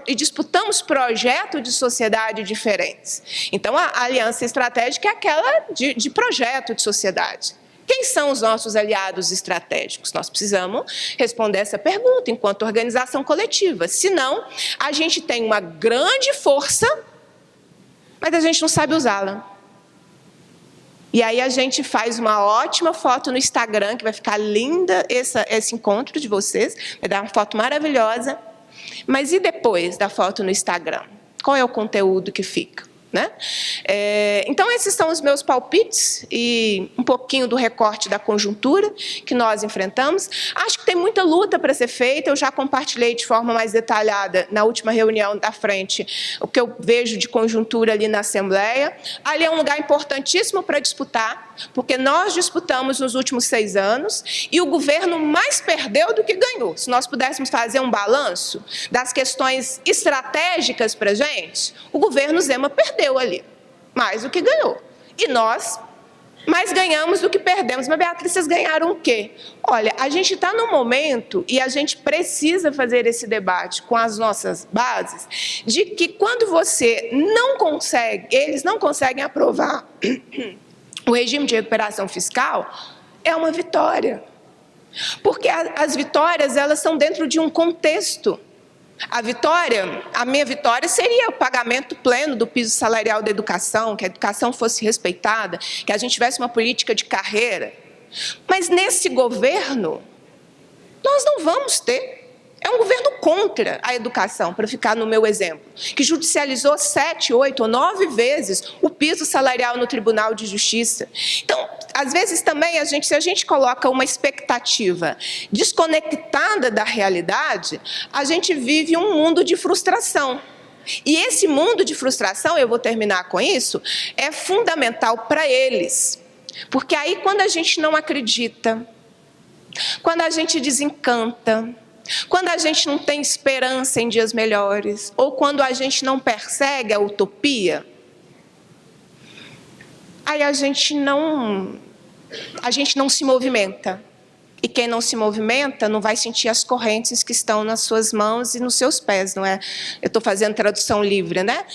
e disputamos projetos de sociedade diferentes. Então, a aliança estratégica é aquela de projeto de sociedade. Quem são os nossos aliados estratégicos? Nós precisamos responder essa pergunta enquanto organização coletiva. Senão, a gente tem uma grande força, mas a gente não sabe usá-la. E aí a gente faz uma ótima foto no Instagram, que vai ficar linda esse encontro de vocês, vai dar uma foto maravilhosa. Mas e depois da foto no Instagram? Qual é o conteúdo que fica? Né? Então, esses são os meus palpites e um pouquinho do recorte da conjuntura que nós enfrentamos. Acho que tem muita luta para ser feita, eu já compartilhei de forma mais detalhada na última reunião da frente o que eu vejo de conjuntura ali na Assembleia. Ali é um lugar importantíssimo para disputar, porque nós disputamos nos últimos 6 anos e o governo mais perdeu do que ganhou. Se nós pudéssemos fazer um balanço das questões estratégicas para a gente, o governo Zema perdeu ali, mais do que ganhou. E nós mais ganhamos do que perdemos. Mas, Beatriz, vocês ganharam o quê? Olha, a gente está num momento, e a gente precisa fazer esse debate com as nossas bases, de que quando você não consegue, eles não conseguem aprovar o regime de recuperação fiscal, é uma vitória. Porque as vitórias, elas são dentro de um contexto. A minha vitória seria o pagamento pleno do piso salarial da educação, que a educação fosse respeitada, que a gente tivesse uma política de carreira. Mas nesse governo, nós não vamos ter. É um governo contra a educação, para ficar no meu exemplo, que judicializou 7, 8 ou 9 vezes o piso salarial no Tribunal de Justiça. Então, às vezes também, se a gente coloca uma expectativa desconectada da realidade, a gente vive um mundo de frustração. E esse mundo de frustração, eu vou terminar com isso, é fundamental para eles. Porque aí, quando a gente não acredita, quando a gente desencanta, quando a gente não tem esperança em dias melhores, ou quando a gente não persegue a utopia, aí a gente não se movimenta. E quem não se movimenta não vai sentir as correntes que estão nas suas mãos e nos seus pés, não é? Eu estou fazendo tradução livre, né?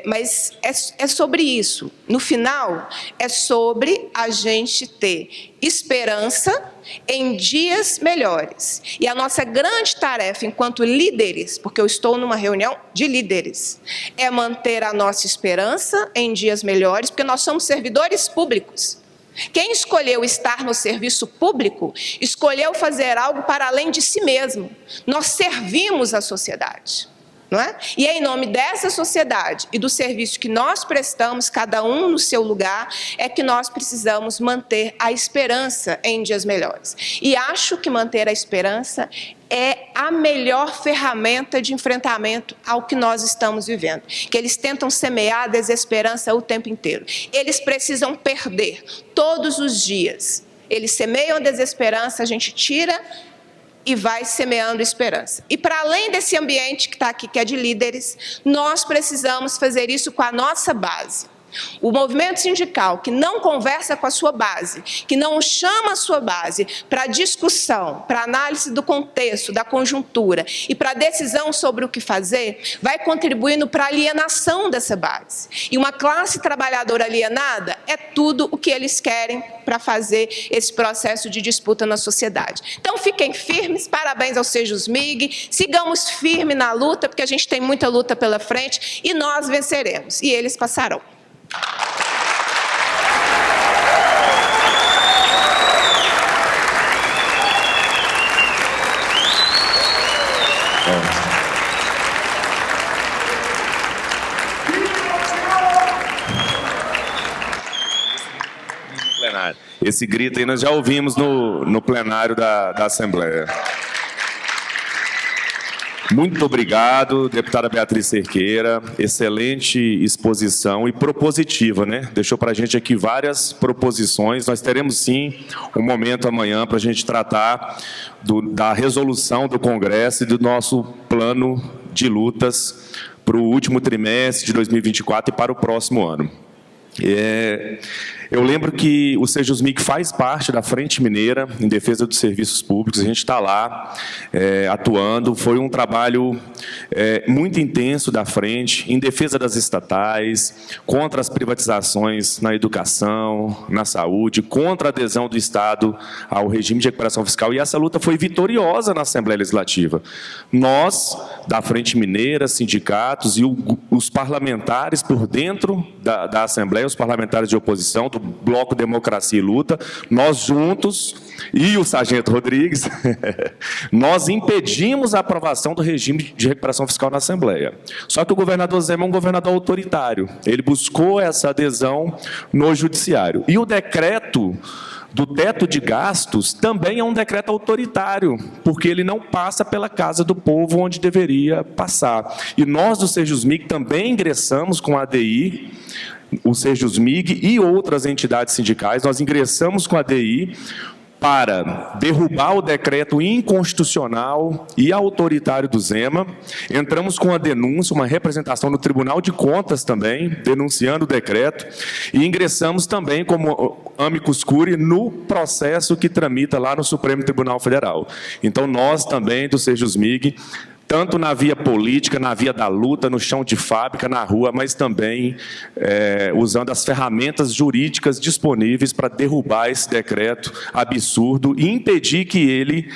Mas é sobre isso. No final, é sobre a gente ter esperança em dias melhores. E a nossa grande tarefa enquanto líderes, porque eu estou numa reunião de líderes, é manter a nossa esperança em dias melhores, porque nós somos servidores públicos. Quem escolheu estar no serviço público, escolheu fazer algo para além de si mesmo. Nós servimos a sociedade, não é? E é em nome dessa sociedade e do serviço que nós prestamos, cada um no seu lugar, é que nós precisamos manter a esperança em dias melhores. E acho que manter a esperança é a melhor ferramenta de enfrentamento ao que nós estamos vivendo. Que eles tentam semear a desesperança o tempo inteiro. Eles precisam perder todos os dias. Eles semeiam a desesperança, a gente tira e vai semeando esperança. E para além desse ambiente que está aqui, que é de líderes, nós precisamos fazer isso com a nossa base. O movimento sindical que não conversa com a sua base, que não chama a sua base para discussão, para análise do contexto, da conjuntura e para decisão sobre o que fazer, vai contribuindo para a alienação dessa base. E uma classe trabalhadora alienada é tudo o que eles querem para fazer esse processo de disputa na sociedade. Então, fiquem firmes, parabéns aos Sejusmig, sigamos firmes na luta, porque a gente tem muita luta pela frente e nós venceremos, e eles passarão. Esse grito aí nós já ouvimos no plenário da Assembleia. Muito obrigado, deputada Beatriz Cerqueira. Excelente exposição e propositiva, né? Deixou para a gente aqui várias proposições. Nós teremos, sim, um momento amanhã para a gente tratar da resolução do Congresso e do nosso plano de lutas para o último trimestre de 2024 e para o próximo ano. Eu lembro que o Sejusmig faz parte da Frente Mineira em defesa dos serviços públicos, a gente está lá atuando, foi um trabalho muito intenso da frente, em defesa das estatais, contra as privatizações na educação, na saúde, contra a adesão do Estado ao regime de recuperação fiscal, e essa luta foi vitoriosa na Assembleia Legislativa. Nós, da Frente Mineira, sindicatos e os parlamentares por dentro da Assembleia, os parlamentares de oposição, do Bloco Democracia e Luta, nós juntos, e o Sargento Rodrigues, nós impedimos a aprovação do regime de recuperação fiscal na Assembleia. Só que o governador Zema é um governador autoritário, ele buscou essa adesão no Judiciário. E o decreto do teto de gastos também é um decreto autoritário, porque ele não passa pela Casa do Povo onde deveria passar. E nós do Sejusmig também ingressamos com a ADI, o Sejusmig e outras entidades sindicais, nós ingressamos com a ADI para derrubar o decreto inconstitucional e autoritário do Zema. Entramos com a denúncia, uma representação no Tribunal de Contas também, denunciando o decreto, e ingressamos também como amicus curiae no processo que tramita lá no Supremo Tribunal Federal. Então, nós também, do Sejusmig, tanto na via política, na via da luta, no chão de fábrica, na rua, mas também usando as ferramentas jurídicas disponíveis para derrubar esse decreto absurdo e impedir que ele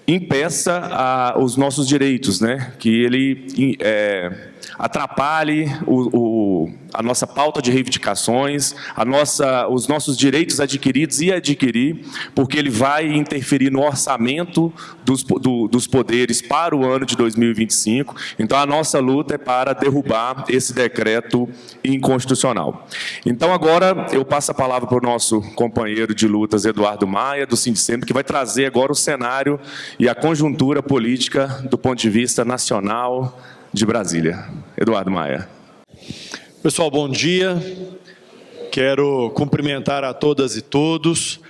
impeça os nossos direitos, né? Que ele atrapalhe a nossa pauta de reivindicações, os nossos direitos adquiridos e adquirir, porque ele vai interferir no orçamento dos poderes para o ano de 2025. Então, a nossa luta é para derrubar esse decreto inconstitucional. Então, agora, eu passo a palavra para o nosso companheiro de lutas, Eduardo Maia, do Sindicem, que vai trazer agora o cenário e a conjuntura política do ponto de vista nacional de Brasília. Eduardo Maia. Pessoal, bom dia. Quero cumprimentar a todas e todos.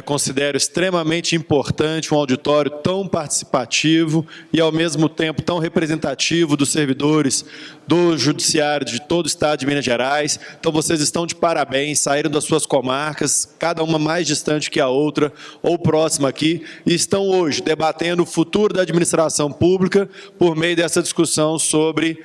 Considero extremamente importante um auditório tão participativo e, ao mesmo tempo, tão representativo dos servidores do Judiciário de todo o Estado de Minas Gerais. Então, vocês estão de parabéns, saíram das suas comarcas, cada uma mais distante que a outra, ou próxima aqui, e estão hoje debatendo o futuro da administração pública por meio dessa discussão sobre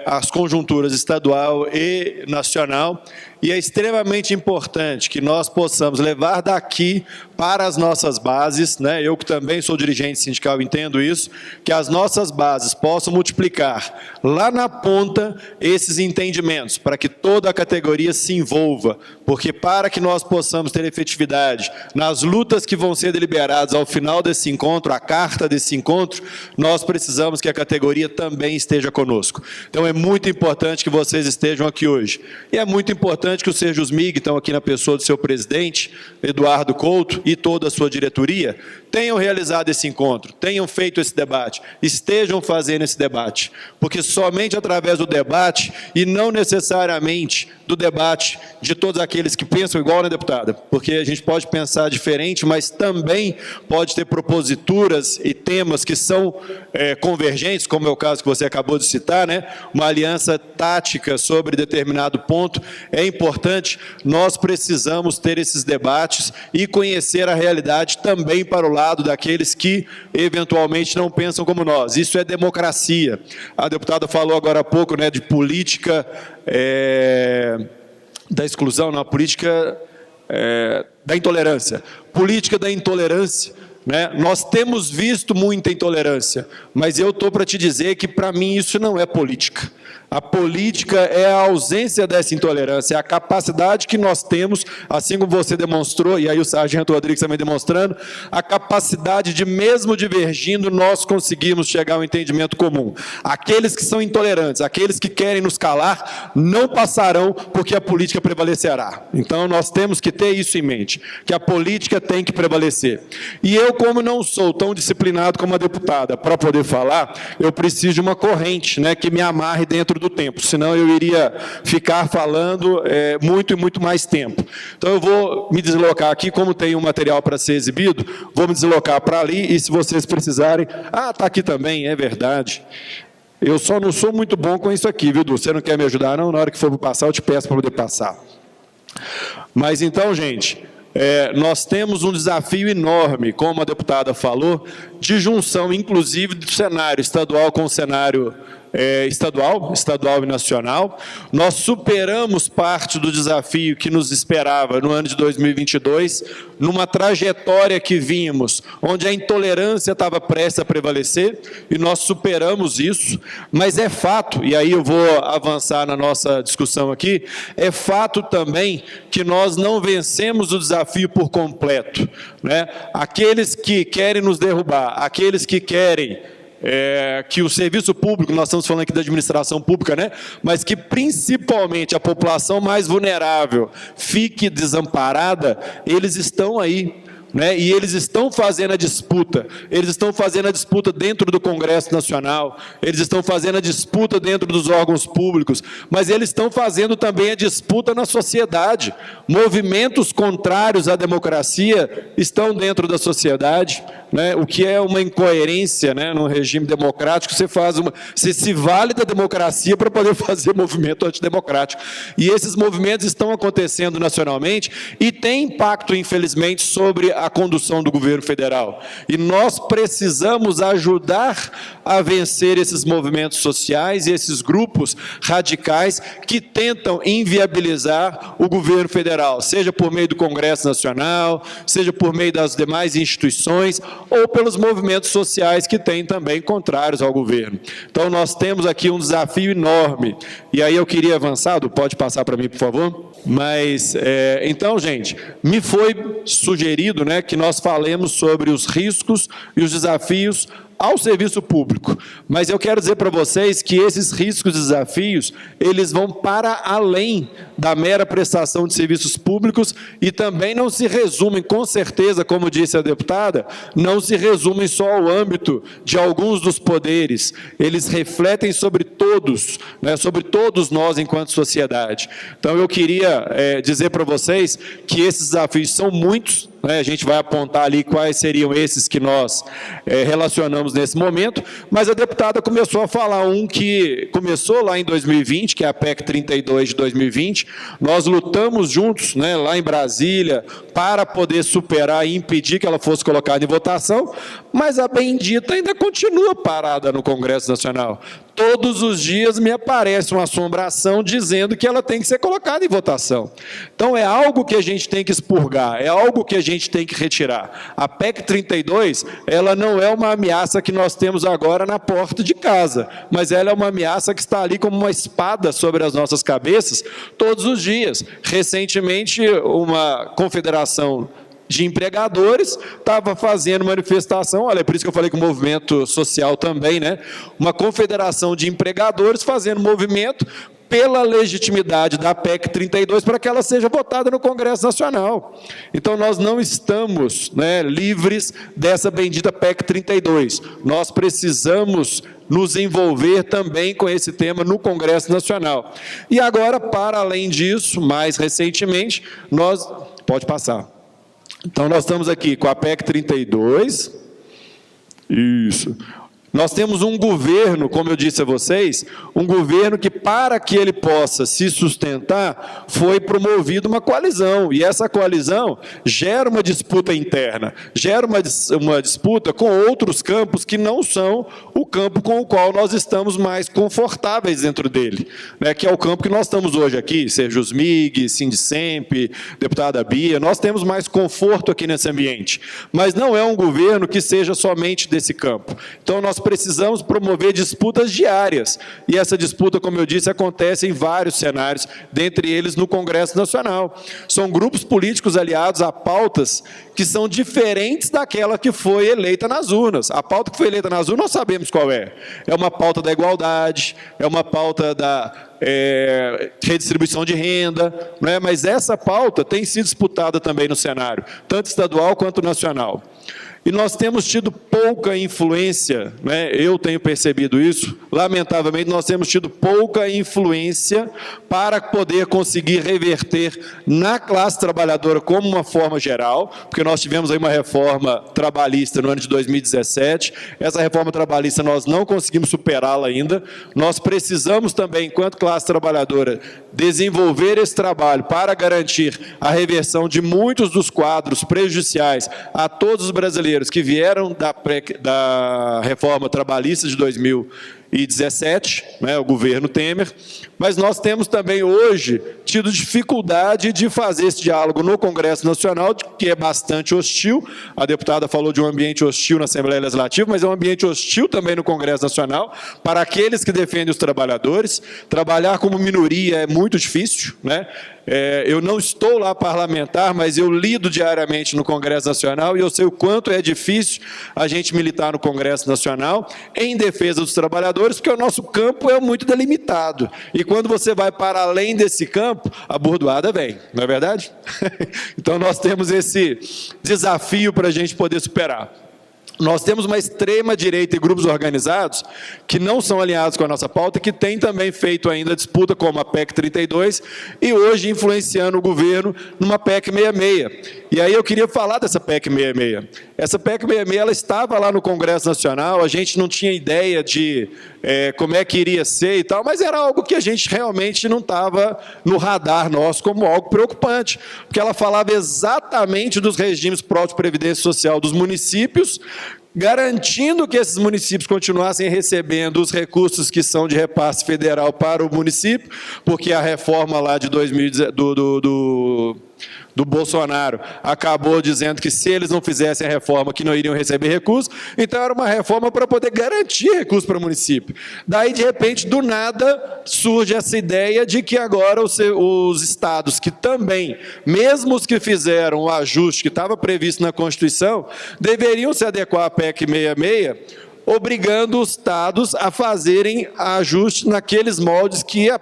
as conjunturas estadual e nacional, e é extremamente importante que nós possamos levar daqui para as nossas bases, eu que também sou dirigente sindical entendo isso, que as nossas bases possam multiplicar lá na ponta esses entendimentos, para que toda a categoria se envolva, porque para que nós possamos ter efetividade nas lutas que vão ser deliberadas ao final desse encontro, a carta desse encontro, nós precisamos que a categoria também esteja conosco. Então, é muito importante que vocês estejam aqui hoje. E é muito importante que o Sejusmig, estão aqui na pessoa do seu presidente, Eduardo Couto, e toda a sua diretoria, tenham realizado esse encontro, tenham feito esse debate, estejam fazendo esse debate, porque somente através do debate, e não necessariamente do debate de todos aqueles que pensam igual, né, deputada? Porque a gente pode pensar diferente, mas também pode ter proposituras e temas que são convergentes, como é o caso que você acabou de citar, né? Uma aliança tática sobre determinado ponto. É importante, nós precisamos ter esses debates e conhecer a realidade também para o lado daqueles que eventualmente não pensam como nós. Isso é democracia. A deputada falou agora há pouco, né, de política da exclusão, não, a política da intolerância. Política da intolerância. Nós temos visto muita intolerância, mas eu estou para te dizer que, para mim, isso não é política. A política é a ausência dessa intolerância, é a capacidade que nós temos, assim como você demonstrou, e aí o Sargento Rodrigues também demonstrando, a capacidade de, mesmo divergindo, nós conseguirmos chegar a um entendimento comum. Aqueles que são intolerantes, aqueles que querem nos calar, não passarão, porque a política prevalecerá. Então, nós temos que ter isso em mente, que a política tem que prevalecer. E eu, como não sou tão disciplinado como a deputada para poder falar, eu preciso de uma corrente, que me amarre dentro do do tempo, senão eu iria ficar falando muito e muito mais tempo. Então eu vou me deslocar aqui, como tem um material para ser exibido, vou me deslocar para ali, e se vocês precisarem... Ah, está aqui também, é verdade. Eu só não sou muito bom com isso aqui, viu, Du? Você não quer me ajudar, não? Na hora que for passar, eu te peço para poder passar. Mas então, gente, nós temos um desafio enorme, como a deputada falou, de junção, inclusive, do cenário estadual com o cenário estadual e nacional. Nós superamos parte do desafio que nos esperava no ano de 2022, numa trajetória que vimos, onde a intolerância estava prestes a prevalecer, e nós superamos isso, mas é fato, e aí eu vou avançar na nossa discussão aqui, é fato também que nós não vencemos o desafio por completo, né? Aqueles que querem nos derrubar, aqueles que querem que o serviço público, nós estamos falando aqui da administração pública, né? Mas que principalmente a população mais vulnerável fique desamparada, eles estão aí, né? E eles estão fazendo a disputa, dentro do Congresso Nacional, eles estão fazendo a disputa dentro dos órgãos públicos, mas eles estão fazendo também a disputa na sociedade. Movimentos contrários à democracia estão dentro da sociedade, né? O que é uma incoerência, né? Num regime democrático, você se vale da democracia para poder fazer movimento antidemocrático. E esses movimentos estão acontecendo nacionalmente e têm impacto, infelizmente, sobre a condução do governo federal. E nós precisamos ajudar a vencer esses movimentos sociais e esses grupos radicais que tentam inviabilizar o governo federal, seja por meio do Congresso Nacional, seja por meio das demais instituições, ou pelos movimentos sociais que têm também contrários ao governo. Então, nós temos aqui um desafio enorme. E aí eu queria avançar, pode passar para mim, por favor? Mas, então, gente, me foi sugerido, né, que nós falemos sobre os riscos e os desafios ao serviço público. Mas eu quero dizer para vocês que esses riscos e desafios, eles vão para além da mera prestação de serviços públicos e também não se resumem, com certeza, como disse a deputada, não se resumem só ao âmbito de alguns dos poderes. Eles refletem sobre todos, né, sobre todos nós enquanto sociedade. Então, eu queria dizer para vocês que esses desafios são muitos, né, a gente vai apontar ali quais seriam esses que nós relacionamos nesse momento, mas a deputada começou a falar um que começou lá em 2020, que é a PEC 32 de 2020, nós lutamos juntos, né, lá em Brasília, para poder superar e impedir que ela fosse colocada em votação, mas a bendita ainda continua parada no Congresso Nacional. Todos os dias me aparece uma assombração dizendo que ela tem que ser colocada em votação. Então, é algo que a gente tem que expurgar, é algo que a gente tem que retirar. A PEC 32, ela não é uma ameaça que nós temos agora na porta de casa, mas ela é uma ameaça que está ali como uma espada sobre as nossas cabeças todos os dias. Recentemente, uma confederação de empregadores estava fazendo manifestação, olha, é por isso que eu falei que o movimento social também, né? Uma confederação de empregadores fazendo movimento pela legitimidade da PEC 32 para que ela seja votada no Congresso Nacional. Então, nós não estamos, né, livres dessa bendita PEC 32. Nós precisamos nos envolver também com esse tema no Congresso Nacional. E agora, para além disso, mais recentemente, nós... Pode passar. Então, nós estamos aqui com a PEC 32. Isso. Nós temos um governo, como eu disse a vocês, um governo que, para que ele possa se sustentar, foi promovida uma coalizão, e essa coalizão gera uma disputa interna, gera uma disputa com outros campos que não são o campo com o qual nós estamos mais confortáveis dentro dele, né, que é o campo que nós estamos hoje aqui, Serjusmig, Sindicemp, deputada Bia, nós temos mais conforto aqui nesse ambiente, mas não é um governo que seja somente desse campo. Então, nós precisamos promover disputas diárias, e essa disputa, como eu disse, acontece em vários cenários, dentre eles no Congresso Nacional. São grupos políticos aliados a pautas que são diferentes daquela que foi eleita nas urnas. A pauta que foi eleita nas urnas, nós sabemos qual é. É uma pauta da igualdade, é uma pauta da redistribuição de renda, né? Mas essa pauta tem sido disputada também no cenário, tanto estadual quanto nacional. E nós temos tido pouca influência, né? Eu tenho percebido isso, lamentavelmente nós temos tido pouca influência para poder conseguir reverter na classe trabalhadora como uma forma geral, porque nós tivemos aí uma reforma trabalhista no ano de 2017, essa reforma trabalhista nós não conseguimos superá-la ainda, nós precisamos também, enquanto classe trabalhadora, desenvolver esse trabalho para garantir a reversão de muitos dos quadros prejudiciais a todos os brasileiros que vieram da reforma trabalhista de 2017, né, o governo Temer, mas nós temos também hoje tido dificuldade de fazer esse diálogo no Congresso Nacional, que é bastante hostil. A deputada falou de um ambiente hostil na Assembleia Legislativa, mas é um ambiente hostil também no Congresso Nacional para aqueles que defendem os trabalhadores. Trabalhar como minoria é muito difícil, né? Eu não estou lá parlamentar, mas eu lido diariamente no Congresso Nacional e eu sei o quanto é difícil a gente militar no Congresso Nacional em defesa dos trabalhadores, porque o nosso campo é muito delimitado. E quando você vai para além desse campo, a bordoada vem, não é verdade? Então nós temos esse desafio para a gente poder superar. Nós temos uma extrema-direita e grupos organizados que não são alinhados com a nossa pauta, que têm também feito ainda disputa como a PEC 32 e hoje influenciando o governo numa PEC 66. E aí eu queria falar dessa PEC 66. Essa PEC 66 ela estava lá no Congresso Nacional, a gente não tinha ideia de como é que iria ser e tal, mas era algo que a gente realmente não estava no radar nosso como algo preocupante, porque ela falava exatamente dos regimes próprios de previdência social dos municípios, garantindo que esses municípios continuassem recebendo os recursos que são de repasse federal para o município, porque a reforma lá de 2010, do Bolsonaro acabou dizendo que se eles não fizessem a reforma que não iriam receber recursos, então era uma reforma para poder garantir recursos para o município. Daí, de repente, do nada, surge essa ideia de que agora os estados que também, mesmo os que fizeram o ajuste que estava previsto na Constituição, deveriam se adequar à PEC 66, obrigando os estados a fazerem ajuste naqueles moldes que a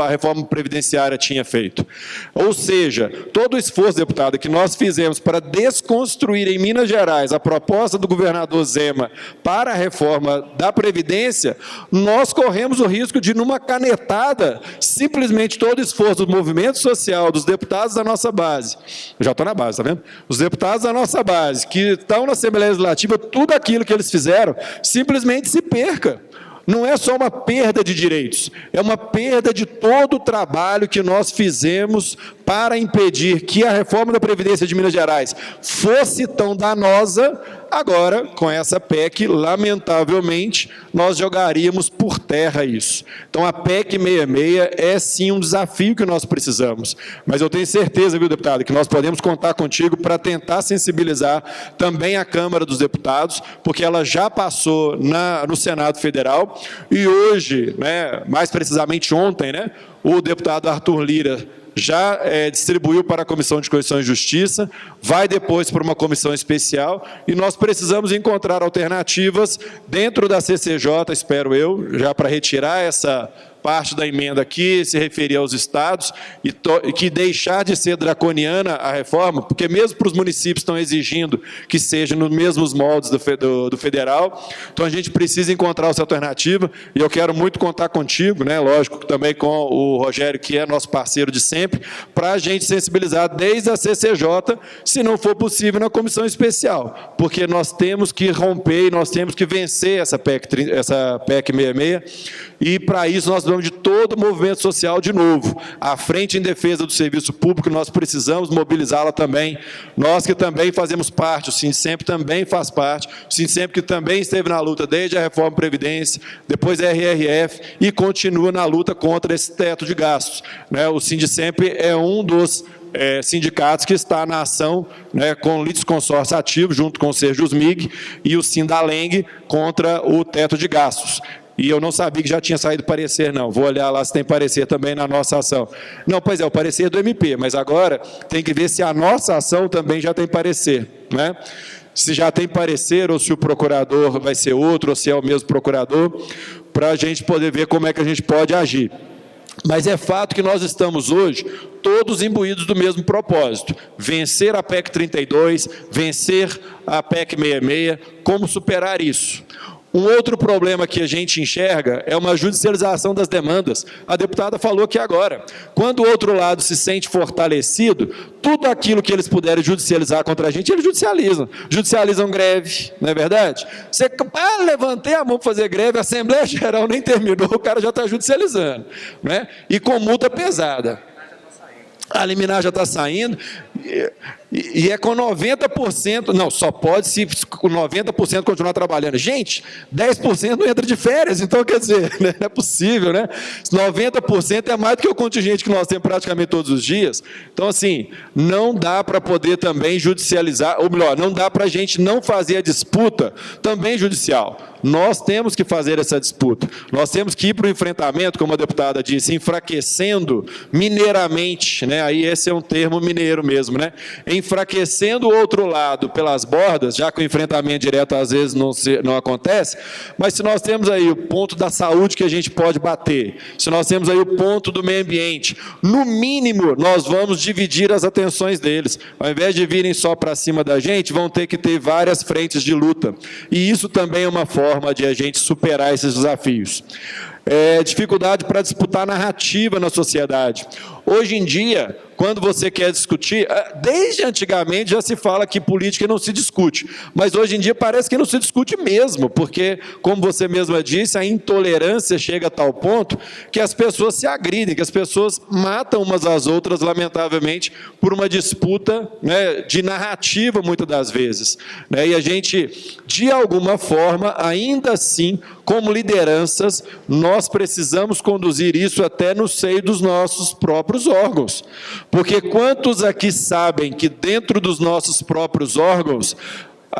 reforma previdenciária tinha feito. Ou seja, todo o esforço, deputada, que nós fizemos para desconstruir em Minas Gerais a proposta do governador Zema para a reforma da Previdência, nós corremos o risco de, numa canetada, simplesmente todo o esforço do movimento social, dos deputados da nossa base, eu já estou na base, está vendo? Os deputados da nossa base, que estão na Assembleia Legislativa, tudo aquilo que eles fizeram, simplesmente se perca. Não é só uma perda de direitos, é uma perda de todo o trabalho que nós fizemos para impedir que a reforma da Previdência de Minas Gerais fosse tão danosa. Agora, com essa PEC, lamentavelmente, nós jogaríamos por terra isso. Então, a PEC 66 é, sim, um desafio que nós precisamos. Mas eu tenho certeza, viu, deputado, que nós podemos contar contigo para tentar sensibilizar também a Câmara dos Deputados, porque ela já passou no Senado Federal e hoje, né, mais precisamente ontem, né, o deputado Arthur Lira já distribuiu para a Comissão de Constituição e Justiça, vai depois para uma comissão especial, e nós precisamos encontrar alternativas dentro da CCJ, espero eu, já para retirar essa parte da emenda que se referia aos estados e que deixar de ser draconiana a reforma, porque mesmo para os municípios estão exigindo que seja nos mesmos moldes do federal, então a gente precisa encontrar essa alternativa e eu quero muito contar contigo, né, lógico, também com o Rogério, que é nosso parceiro de sempre, para a gente sensibilizar desde a CCJ, se não for possível na comissão especial, porque nós temos que romper e nós temos que vencer essa PEC 66 e para isso nós de todo o movimento social de novo. A Frente em Defesa do Serviço Público, nós precisamos mobilizá-la também. Nós que também fazemos parte, o Sindicemp também faz parte, o Sindicemp que também esteve na luta desde a reforma da Previdência, depois a RRF e continua na luta contra esse teto de gastos, né? O Sindicemp é um dos sindicatos que está na ação, né, com o litisconsórcio ativo, junto com o Serjusmig e o Sindaleng, contra o teto de gastos. E eu não sabia que já tinha saído parecer, não. Vou olhar lá se tem parecer também na nossa ação. Não, pois é, o parecer do MP, mas agora tem que ver se a nossa ação também já tem parecer, né? Se já tem parecer, ou se o procurador vai ser outro, ou se é o mesmo procurador, para a gente poder ver como é que a gente pode agir. Mas é fato que nós estamos hoje todos imbuídos do mesmo propósito: vencer a PEC 32, vencer a PEC 66, como superar isso. Um outro problema que a gente enxerga é uma judicialização das demandas. A deputada falou aqui agora. Quando o outro lado se sente fortalecido, tudo aquilo que eles puderem judicializar contra a gente, eles judicializam. Judicializam greve, não é verdade? Você levantei a mão para fazer greve, a Assembleia Geral nem terminou, o cara já está judicializando, né? E com multa pesada. A liminar já está saindo, e é com 90%, não, só pode se com 90% continuar trabalhando. Gente, 10% não entra de férias, então quer dizer, né, não é possível, né? 90% é mais do que o contingente que nós temos praticamente todos os dias. Então, assim, não dá para poder também judicializar, ou melhor, não dá para a gente não fazer a disputa também judicial. Nós temos que fazer essa disputa. Nós temos que ir para o enfrentamento, como a deputada disse, enfraquecendo mineiramente, né? Aí esse é um termo mineiro mesmo, né? Enfraquecendo o outro lado pelas bordas, já que o enfrentamento direto às vezes não acontece, mas se nós temos aí o ponto da saúde que a gente pode bater, se nós temos aí o ponto do meio ambiente, no mínimo nós vamos dividir as atenções deles. Ao invés de virem só para cima da gente, vão ter que ter várias frentes de luta. E isso também é uma forma de a gente superar esses desafios. Dificuldade para disputar narrativa na sociedade. Hoje em dia, quando você quer discutir, desde antigamente já se fala que política não se discute, mas hoje em dia parece que não se discute mesmo, porque, como você mesma disse, a intolerância chega a tal ponto que as pessoas se agridem, que as pessoas matam umas às outras, lamentavelmente, por uma disputa, né, de narrativa, muitas das vezes, né? E a gente, de alguma forma, ainda assim, como lideranças, nós precisamos conduzir isso até no seio dos nossos próprios órgãos. Porque quantos aqui sabem que dentro dos nossos próprios órgãos,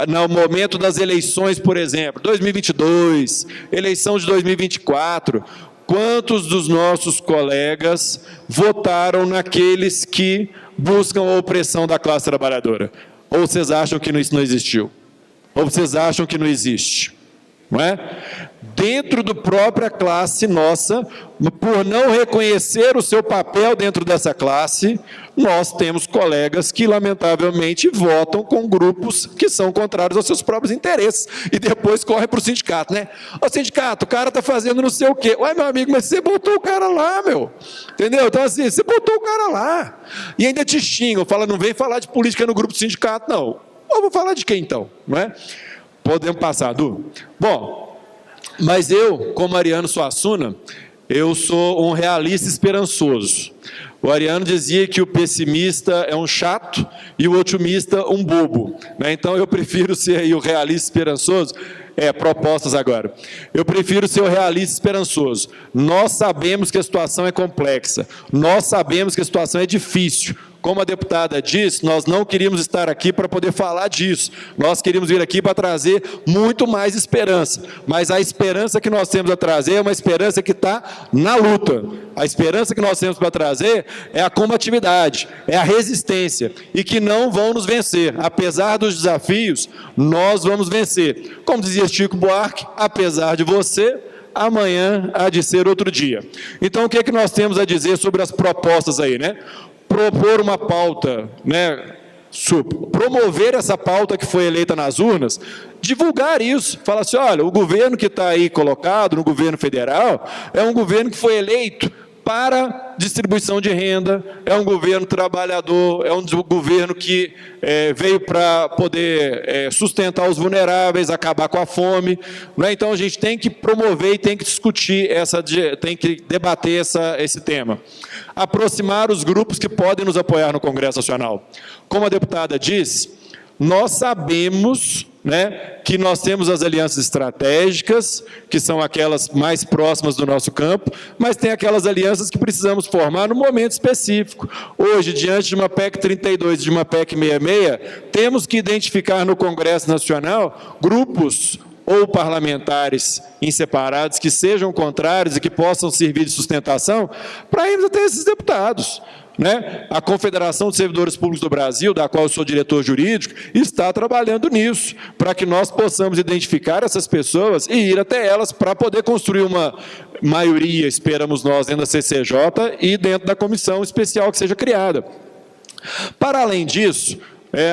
no momento das eleições, por exemplo, 2022, eleição de 2024, quantos dos nossos colegas votaram naqueles que buscam a opressão da classe trabalhadora? Ou vocês acham que isso não existiu? Ou vocês acham que não existe? Não é? Dentro da própria classe nossa, por não reconhecer o seu papel dentro dessa classe, nós temos colegas que, lamentavelmente, votam com grupos que são contrários aos seus próprios interesses, e depois correm para o sindicato, né? Ô, sindicato, o cara está fazendo não sei o quê. Ué, meu amigo, mas você botou o cara lá, meu. Entendeu? Então, assim, você botou o cara lá. E ainda te xingam, fala, não vem falar de política no grupo do sindicato, não. Eu vou falar de quem, então? Não é? Podemos passar, Du? Bom, mas eu, como Ariano Suassuna, eu sou um realista esperançoso. O Ariano dizia que o pessimista é um chato e o otimista um bobo, né? Então eu prefiro ser aí o realista esperançoso. Propostas agora. Eu prefiro ser o realista esperançoso. Nós sabemos que a situação é complexa. Nós sabemos que a situação é difícil. Como a deputada disse, nós não queríamos estar aqui para poder falar disso. Nós queríamos vir aqui para trazer muito mais esperança. Mas a esperança que nós temos a trazer é uma esperança que está na luta. A esperança que nós temos para trazer é a combatividade, é a resistência, e que não vão nos vencer. Apesar dos desafios, nós vamos vencer. Como dizia Chico Buarque, apesar de você, amanhã há de ser outro dia. Então, o que é que nós temos a dizer sobre as propostas aí, né? Propor uma pauta, né? Promover essa pauta que foi eleita nas urnas, divulgar isso, falar assim, olha, o governo que está aí colocado, no governo federal, é um governo que foi eleito para distribuição de renda, é um governo trabalhador, é um governo que veio para poder sustentar os vulneráveis, acabar com a fome, né? Então a gente tem que promover e tem que discutir, tem que debater esse tema. Aproximar os grupos que podem nos apoiar no Congresso Nacional. Como a deputada disse, nós sabemos, né, que nós temos as alianças estratégicas, que são aquelas mais próximas do nosso campo, mas tem aquelas alianças que precisamos formar no momento específico. Hoje, diante de uma PEC 32 e de uma PEC 66, temos que identificar no Congresso Nacional grupos ou parlamentares inseparados que sejam contrários e que possam servir de sustentação para irmos até esses deputados. né, a Confederação dos Servidores Públicos do Brasil, da qual eu sou diretor jurídico, está trabalhando nisso, para que nós possamos identificar essas pessoas e ir até elas para poder construir uma maioria, esperamos nós, dentro da CCJ e dentro da comissão especial que seja criada. Para além disso,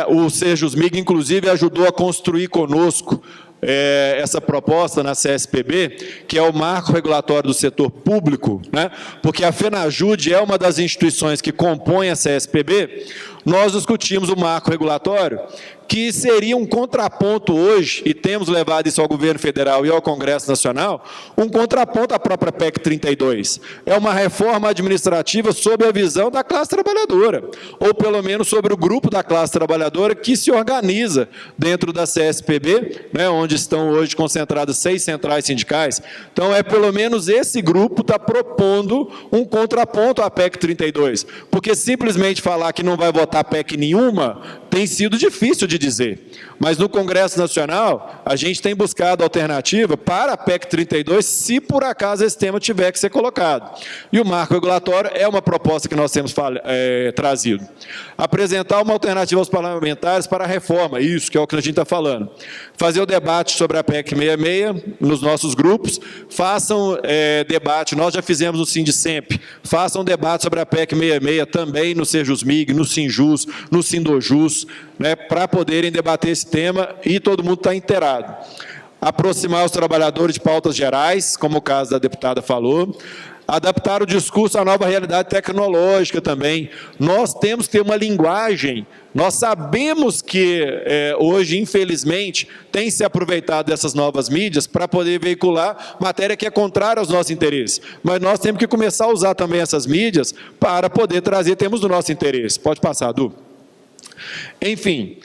o Sejusmig, inclusive, ajudou a construir conosco essa proposta na CSPB, que é o marco regulatório do setor público, né? Porque a FENAJUDE é uma das instituições que compõem a CSPB. Nós discutimos o marco regulatório, que seria um contraponto hoje, e temos levado isso ao governo federal e ao Congresso Nacional, um contraponto à própria PEC 32. É uma reforma administrativa sob a visão da classe trabalhadora, ou pelo menos sobre o grupo da classe trabalhadora que se organiza dentro da CSPB, né, onde estão hoje concentradas 6 centrais sindicais. Então, pelo menos esse grupo está propondo um contraponto à PEC 32, porque simplesmente falar que não vai votar PEC nenhuma tem sido difícil de dizer. Mas no Congresso Nacional, a gente tem buscado alternativa para a PEC 32, se por acaso esse tema tiver que ser colocado. E o marco regulatório é uma proposta que nós temos trazido. Apresentar uma alternativa aos parlamentares para a reforma, isso que é o que a gente está falando. Fazer o debate sobre a PEC 66 nos nossos grupos, façam debate, nós já fizemos no Sindicemp, façam debate sobre a PEC 66 também no Sejusmig, no Sinjus, no Sindojus, né, para poderem debater esse tema e todo mundo está inteirado. Aproximar os trabalhadores de pautas gerais, como o caso da deputada falou, adaptar o discurso à nova realidade tecnológica também. Nós temos que ter uma linguagem, nós sabemos que hoje, infelizmente, tem se aproveitado dessas novas mídias para poder veicular matéria que é contrária aos nossos interesses. Mas nós temos que começar a usar também essas mídias para poder trazer temas do nosso interesse. Pode passar, Du. Enfim,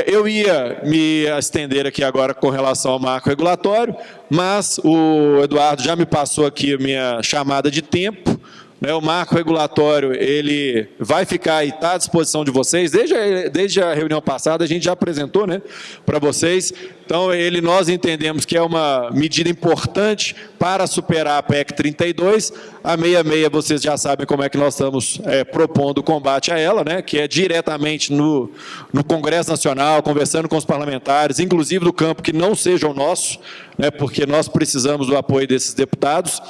eu ia me estender aqui agora com relação ao marco regulatório, mas o Eduardo já me passou aqui a minha chamada de tempo, né? O marco regulatório, ele vai ficar e está à disposição de vocês, desde a reunião passada a gente já apresentou, né, para vocês. Então, nós entendemos que é uma medida importante para superar a PEC 32. A 66, vocês já sabem como é que nós estamos propondo o combate a ela, né, que é diretamente no Congresso Nacional, conversando com os parlamentares, inclusive do campo que não seja o nosso, né, porque nós precisamos do apoio desses deputados,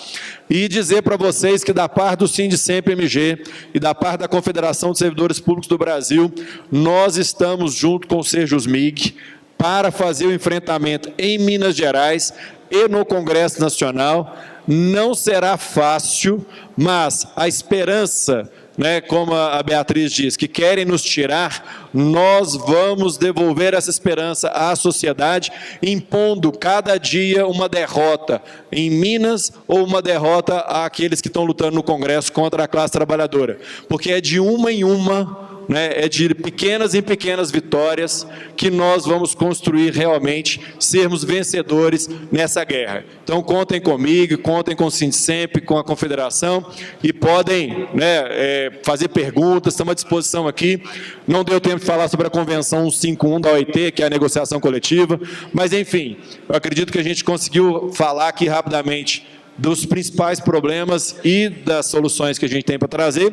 e dizer para vocês que da parte do Sindicemp-MG e da parte da Confederação dos Servidores Públicos do Brasil, nós estamos junto com o Sejusmig para fazer o enfrentamento em Minas Gerais e no Congresso Nacional. Não será fácil, mas a esperança, né, como a Beatriz diz, que querem nos tirar, nós vamos devolver essa esperança à sociedade, impondo cada dia uma derrota em Minas ou uma derrota àqueles que estão lutando no Congresso contra a classe trabalhadora. Porque é de uma em uma, né, é de pequenas em pequenas vitórias que nós vamos construir realmente, sermos vencedores nessa guerra. Então, contem comigo, contem com o Sindicemp, com a Confederação, e podem, né, fazer perguntas, estamos à disposição aqui. Não deu tempo de falar sobre a Convenção 151 da OIT, que é a negociação coletiva, mas, enfim, eu acredito que a gente conseguiu falar aqui rapidamente dos principais problemas e das soluções que a gente tem para trazer.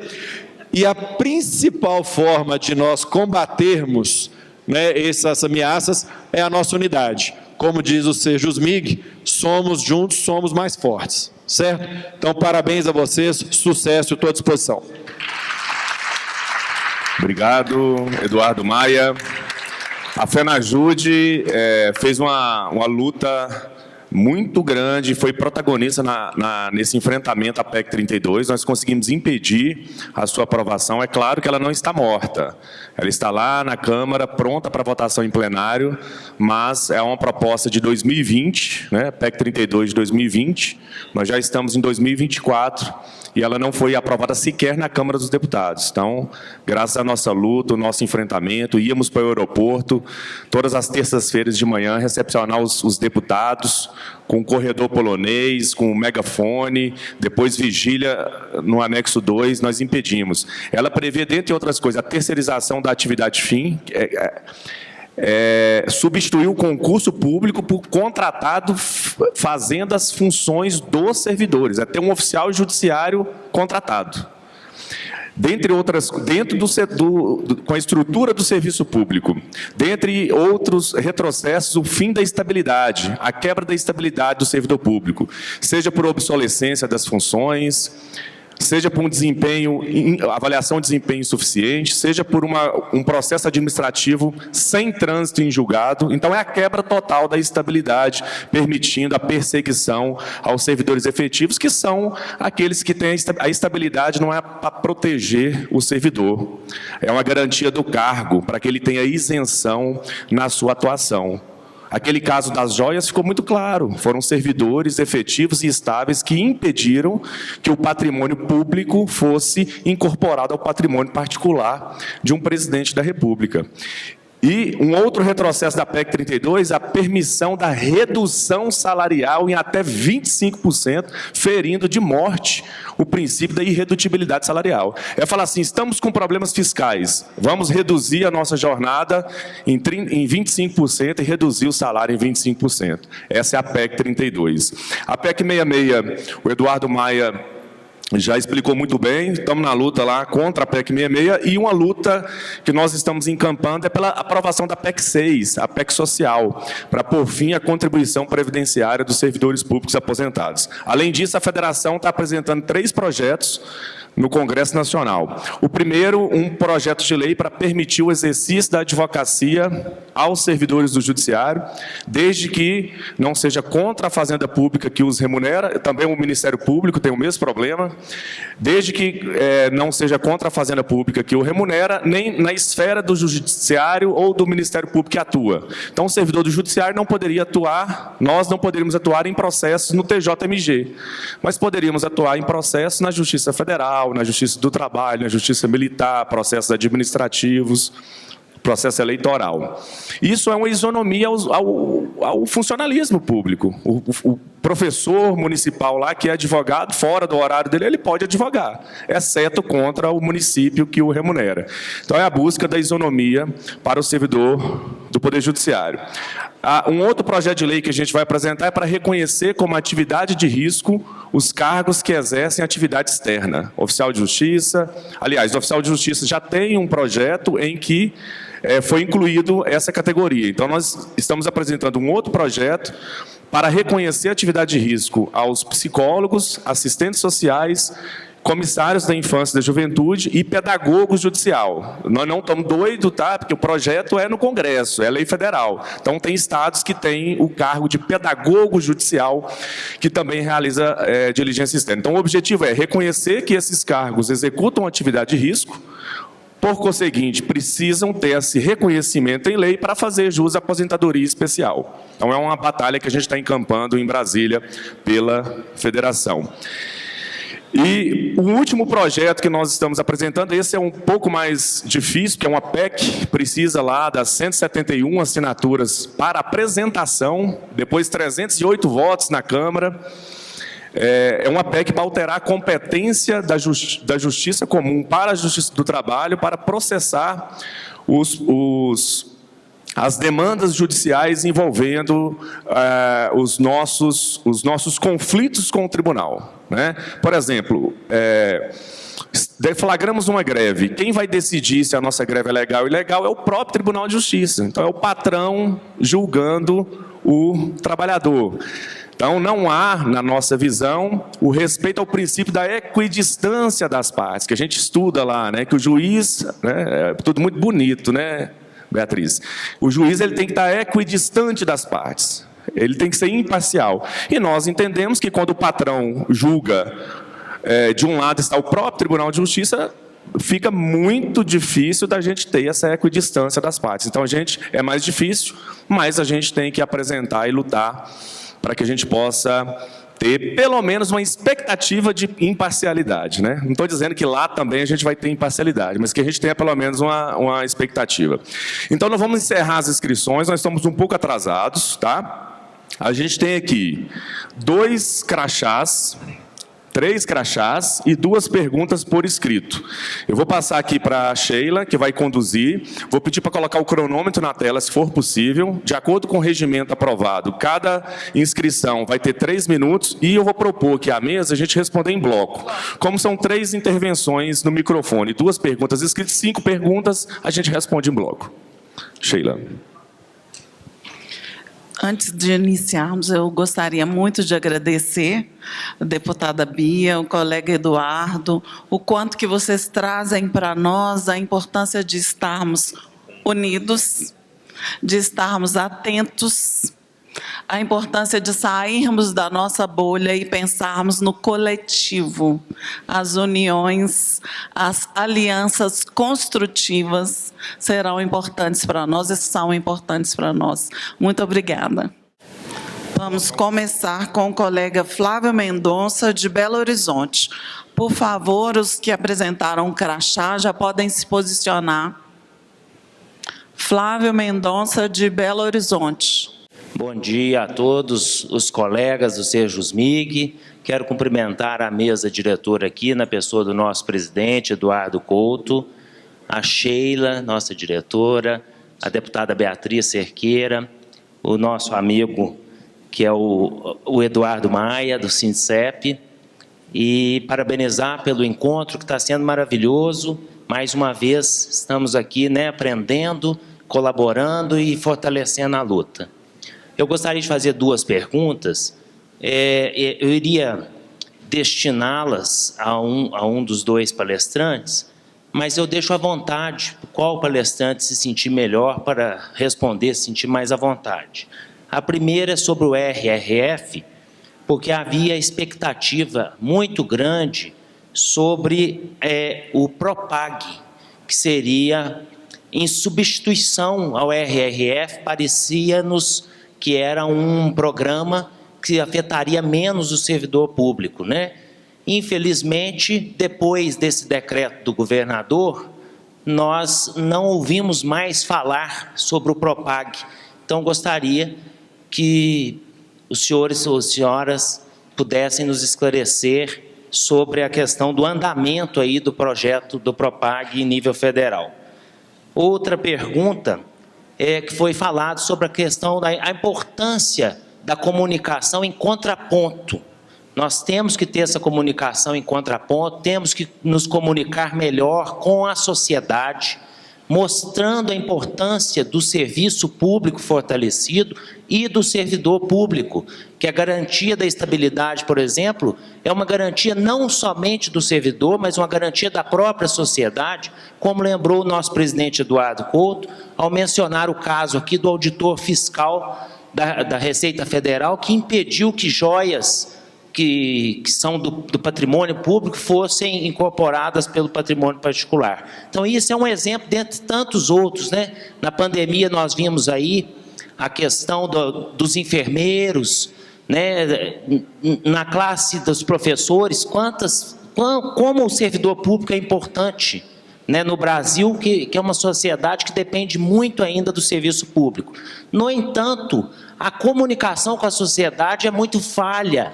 E a principal forma de nós combatermos, né, essas ameaças é a nossa unidade. Como diz o Sejusmig, somos juntos, somos mais fortes. Certo? Então, parabéns a vocês, sucesso, estou à disposição. Obrigado, Eduardo Maia. A FENAJUDE fez uma luta muito grande, foi protagonista nesse enfrentamento à PEC 32, nós conseguimos impedir a sua aprovação. É claro que ela não está morta, ela está lá na Câmara, pronta para votação em plenário, mas é uma proposta de 2020, né, PEC 32 de 2020, nós já estamos em 2024, e ela não foi aprovada sequer na Câmara dos Deputados. Então, graças à nossa luta, o nosso enfrentamento, íamos para o aeroporto, todas as terças-feiras de manhã, recepcionar os deputados, com o corredor polonês, com o megafone, depois vigília no anexo 2, nós impedimos. Ela prevê, dentre outras coisas, a terceirização da atividade fim, substituir o concurso público por contratado fazendo as funções dos servidores, é ter um oficial judiciário contratado. dentre outras, com a estrutura do serviço público, dentre outros retrocessos, o fim da estabilidade, a quebra da estabilidade do servidor público, seja por obsolescência das funções, seja por um desempenho, avaliação de desempenho insuficiente, seja por um processo administrativo sem trânsito em julgado. Então, é a quebra total da estabilidade, permitindo a perseguição aos servidores efetivos, que são aqueles que têm a estabilidade, não é para proteger o servidor, é uma garantia do cargo, para que ele tenha isenção na sua atuação. Aquele caso das joias ficou muito claro. Foram servidores efetivos e estáveis que impediram que o patrimônio público fosse incorporado ao patrimônio particular de um presidente da República. E um outro retrocesso da PEC 32, a permissão da redução salarial em até 25%, ferindo de morte o princípio da irredutibilidade salarial. É falar assim, estamos com problemas fiscais, vamos reduzir a nossa jornada em 25% e reduzir o salário em 25%. Essa é a PEC 32. A PEC 66, o Eduardo Maia já explicou muito bem, estamos na luta lá contra a PEC 66, e uma luta que nós estamos encampando é pela aprovação da PEC 6, a PEC social, para pôr fim à contribuição previdenciária dos servidores públicos aposentados. Além disso, a federação está apresentando 3 projetos no Congresso Nacional. O primeiro, um projeto de lei para permitir o exercício da advocacia aos servidores do Judiciário, desde que não seja contra a Fazenda Pública que os remunera, também o Ministério Público tem o mesmo problema, desde que não seja contra a Fazenda Pública que o remunera, nem na esfera do Judiciário ou do Ministério Público que atua. Então, o servidor do Judiciário não poderia atuar, nós não poderíamos atuar em processos no TJMG, mas poderíamos atuar em processos na Justiça Federal, na Justiça do Trabalho, na Justiça Militar, processos administrativos, processo eleitoral. Isso é uma isonomia ao funcionalismo público. O professor municipal lá, que é advogado, fora do horário dele, ele pode advogar, exceto contra o município que o remunera. Então, é a busca da isonomia para o servidor do Poder Judiciário. Um outro projeto de lei que a gente vai apresentar é para reconhecer como atividade de risco os cargos que exercem atividade externa. Oficial de Justiça, aliás, o oficial de Justiça já tem um projeto em que foi incluído essa categoria. Então, nós estamos apresentando um outro projeto para reconhecer a atividade de risco aos psicólogos, assistentes sociais, comissários da infância e da juventude e pedagogos judicial. Nós não estamos doidos, tá? Porque o projeto é no Congresso, é lei federal. Então, tem estados que têm o cargo de pedagogo judicial, que também realiza diligência externa. Então, o objetivo é reconhecer que esses cargos executam atividade de risco, por conseguinte, precisam ter esse reconhecimento em lei para fazer jus à aposentadoria especial. Então, é uma batalha que a gente está encampando em Brasília pela federação. E o último projeto que nós estamos apresentando, esse é um pouco mais difícil, que é uma PEC, precisa lá das 171 assinaturas para apresentação, depois 308 votos na Câmara. É uma PEC para alterar a competência da Justiça Comum para a Justiça do Trabalho para processar as demandas judiciais envolvendo os nossos conflitos com o tribunal, né? Por exemplo, deflagramos uma greve. Quem vai decidir se a nossa greve é legal ou ilegal é o próprio Tribunal de Justiça. Então, é o patrão julgando o trabalhador. Então, não há, na nossa visão, o respeito ao princípio da equidistância das partes, que a gente estuda lá, né? Que o juiz, né, é tudo muito bonito, né, Beatriz? O juiz ele tem que estar equidistante das partes, ele tem que ser imparcial. E nós entendemos que quando o patrão julga, de um lado está o próprio Tribunal de Justiça, fica muito difícil da gente ter essa equidistância das partes. Então, é mais difícil, mas a gente tem que apresentar e lutar para que a gente possa ter pelo menos uma expectativa de imparcialidade, né? Não estou dizendo que lá também a gente vai ter imparcialidade, mas que a gente tenha pelo menos uma expectativa. Então, nós vamos encerrar as inscrições, nós estamos um pouco atrasados, tá? A gente tem aqui 2 crachás 3 crachás e 2 perguntas por escrito. Eu vou passar aqui para a Sheila, que vai conduzir. Vou pedir para colocar o cronômetro na tela, se for possível. De acordo com o regimento aprovado, cada inscrição vai ter 3 minutos e eu vou propor que à mesa a gente responda em bloco. Como são 3 intervenções no microfone, 2 perguntas escritas, 5 perguntas, a gente responde em bloco. Sheila. Antes de iniciarmos, eu gostaria muito de agradecer a deputada Bia, o colega Eduardo, o quanto que vocês trazem para nós a importância de estarmos unidos, de estarmos atentos, a importância de sairmos da nossa bolha e pensarmos no coletivo, as uniões, as alianças construtivas serão importantes para nós e são importantes para nós. Muito obrigada. Vamos começar com o colega Flávio Mendonça, de Belo Horizonte. Por favor, os que apresentaram o crachá já podem se posicionar. Flávio Mendonça, de Belo Horizonte. Bom dia a todos os colegas do Sejusmig. Quero cumprimentar a mesa diretora aqui, na pessoa do nosso presidente, Eduardo Couto, a Sheila, nossa diretora, a deputada Beatriz Cerqueira, o nosso amigo, que é o Eduardo Maia, do Sincep, e parabenizar pelo encontro, que está sendo maravilhoso. Mais uma vez, estamos aqui, aprendendo, colaborando e fortalecendo a luta. Eu gostaria de fazer 2 perguntas. Eu iria destiná-las a um dos 2 palestrantes, mas eu deixo à vontade qual palestrante se sentir melhor para responder, se sentir mais à vontade. A primeira é sobre o RRF, porque havia expectativa muito grande sobre o Propag, que seria em substituição ao RRF, parecia-nos que era um programa que afetaria menos o servidor público, Infelizmente, depois desse decreto do governador, nós não ouvimos mais falar sobre o Propag. Então, gostaria que os senhores ou senhoras pudessem nos esclarecer sobre a questão do andamento aí do projeto do Propag em nível federal. Outra pergunta que foi falado sobre a questão da importância da comunicação em contraponto. Nós temos que ter essa comunicação em contraponto, temos que nos comunicar melhor com a sociedade, mostrando a importância do serviço público fortalecido e do servidor público, que a garantia da estabilidade, por exemplo, é uma garantia não somente do servidor, mas uma garantia da própria sociedade, como lembrou o nosso presidente Eduardo Couto, ao mencionar o caso aqui do auditor fiscal da Receita Federal, que impediu que joias que são do patrimônio público fossem incorporadas pelo patrimônio particular. Então, isso é um exemplo dentre tantos outros, Na pandemia, nós vimos aí a questão dos enfermeiros, na classe dos professores, como o servidor público é importante, no Brasil, que é uma sociedade que depende muito ainda do serviço público. No entanto, a comunicação com a sociedade é muito falha.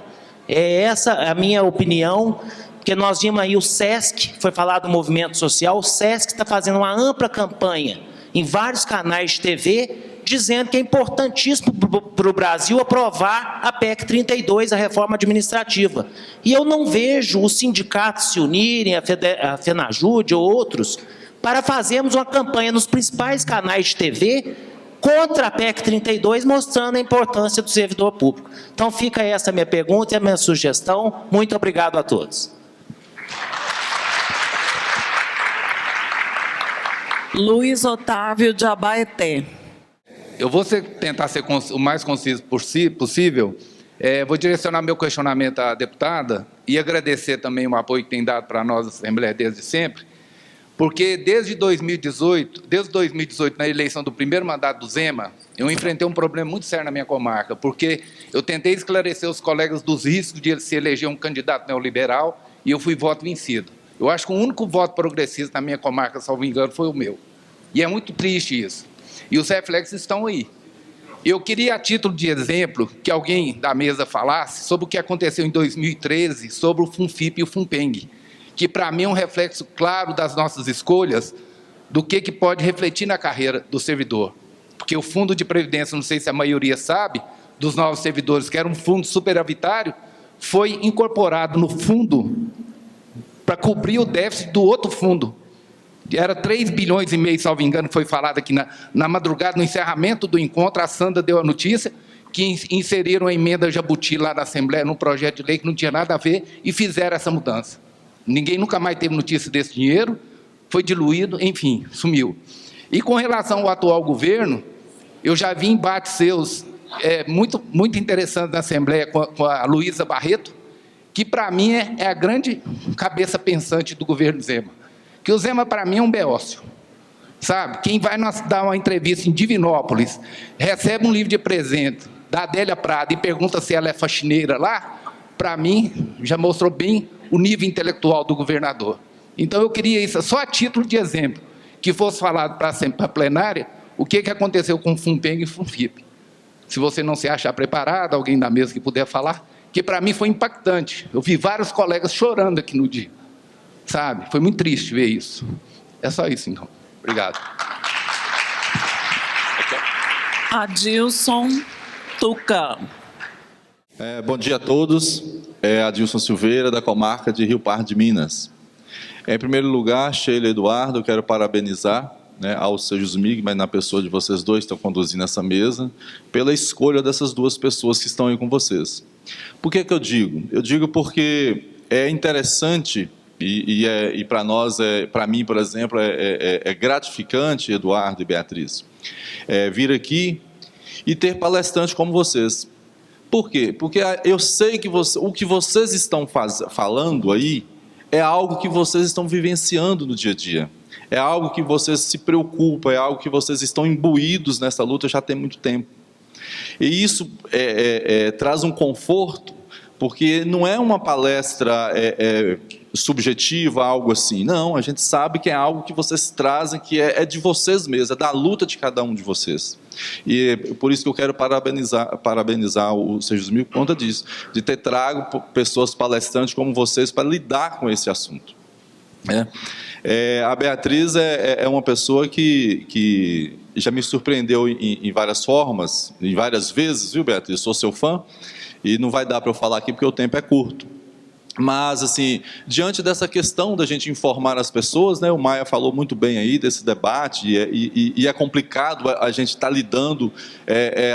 É essa a minha opinião, porque nós vimos aí o SESC, foi falado do movimento social, o SESC está fazendo uma ampla campanha em vários canais de TV, dizendo que é importantíssimo para o Brasil aprovar a PEC 32, a reforma administrativa. E eu não vejo os sindicatos se unirem, a FENAJUDE ou outros, para fazermos uma campanha nos principais canais de TV contra a PEC 32, mostrando a importância do servidor público. Então, fica essa a minha pergunta e a minha sugestão. Muito obrigado a todos. Luiz Otávio, de Abaeté. Eu vou tentar ser o mais conciso possível. Vou direcionar meu questionamento à deputada e agradecer também o apoio que tem dado para nós, a Assembleia, desde sempre, porque desde 2018, na eleição do primeiro mandato do Zema, eu enfrentei um problema muito sério na minha comarca, porque eu tentei esclarecer os colegas dos riscos de se eleger um candidato neoliberal e eu fui voto vencido. Eu acho que o único voto progressista na minha comarca, salvo engano, foi o meu. E é muito triste isso. E os reflexos estão aí. Eu queria, a título de exemplo, que alguém da mesa falasse sobre o que aconteceu em 2013, sobre o FUNFIP e o FUNPENG, que para mim é um reflexo claro das nossas escolhas, do que pode refletir na carreira do servidor. Porque o Fundo de Previdência, não sei se a maioria sabe, dos novos servidores, que era um fundo superavitário, foi incorporado no fundo para cobrir o déficit do outro fundo. Era 3,5 bilhões, salvo engano, foi falado aqui na madrugada, no encerramento do encontro, a Sandra deu a notícia, que inseriram a emenda Jabuti lá na Assembleia, num projeto de lei que não tinha nada a ver, e fizeram essa mudança. Ninguém nunca mais teve notícia desse dinheiro, foi diluído, enfim, sumiu. E com relação ao atual governo, eu já vi embates seus muito interessantes na Assembleia com a Luísa Barreto, que para mim é a grande cabeça pensante do governo Zema. Que o Zema, para mim, é um beócio, sabe? Quem vai dar uma entrevista em Divinópolis, recebe um livro de presente da Adélia Prado e pergunta se ela é faxineira lá, para mim, já mostrou bem o nível intelectual do governador. Então, eu queria isso, só a título de exemplo, que fosse falado para a plenária o que aconteceu com o FUNPENG e o FUNFIP. Se você não se achar preparado, alguém da mesa que puder falar, que para mim foi impactante. Eu vi vários colegas chorando aqui no dia. Sabe? Foi muito triste ver isso. É só isso, então. Obrigado. Adilson Tuca. Bom dia a todos. Adilson Silveira, da comarca de Rio Pardo de Minas. Em primeiro lugar, Sheila e Eduardo, eu quero parabenizar ao Sejusmig, mas na pessoa de vocês dois que estão conduzindo essa mesa, pela escolha dessas duas pessoas que estão aí com vocês. Por que eu digo? Eu digo porque é interessante. E para nós, para mim, por exemplo, é gratificante, Eduardo e Beatriz, vir aqui e ter palestrantes como vocês. Por quê? Porque eu sei que o que vocês estão falando aí é algo que vocês estão vivenciando no dia a dia. É algo que vocês se preocupam, é algo que vocês estão imbuídos nessa luta já tem muito tempo. E isso traz um conforto, porque não é uma palestra subjetiva, algo assim. Não, a gente sabe que é algo que vocês trazem, que é de vocês mesmos, é da luta de cada um de vocês. E por isso que eu quero parabenizar o Sejusmig por conta disso, de ter trago pessoas palestrantes como vocês para lidar com esse assunto. A Beatriz é uma pessoa que já me surpreendeu em várias formas, em várias vezes, viu, Beatriz? Sou seu fã, e não vai dar para eu falar aqui porque o tempo é curto. Mas, assim, diante dessa questão da gente informar as pessoas, o Maia falou muito bem aí desse debate, e é complicado a gente estar lidando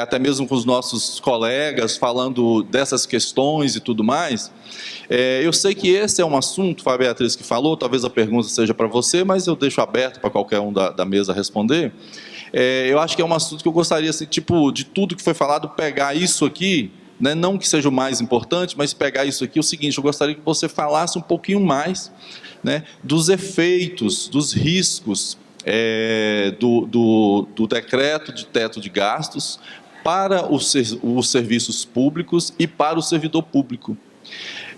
até mesmo com os nossos colegas, falando dessas questões e tudo mais. Eu sei que esse é um assunto, foi a Beatriz que falou, talvez a pergunta seja para você, mas eu deixo aberto para qualquer um da mesa responder. Eu acho que é um assunto que eu gostaria, assim, tipo, de tudo que foi falado, pegar isso aqui, não que seja o mais importante, mas pegar isso aqui, o seguinte, eu gostaria que você falasse um pouquinho mais dos efeitos, dos riscos do decreto de teto de gastos para os serviços públicos e para o servidor público.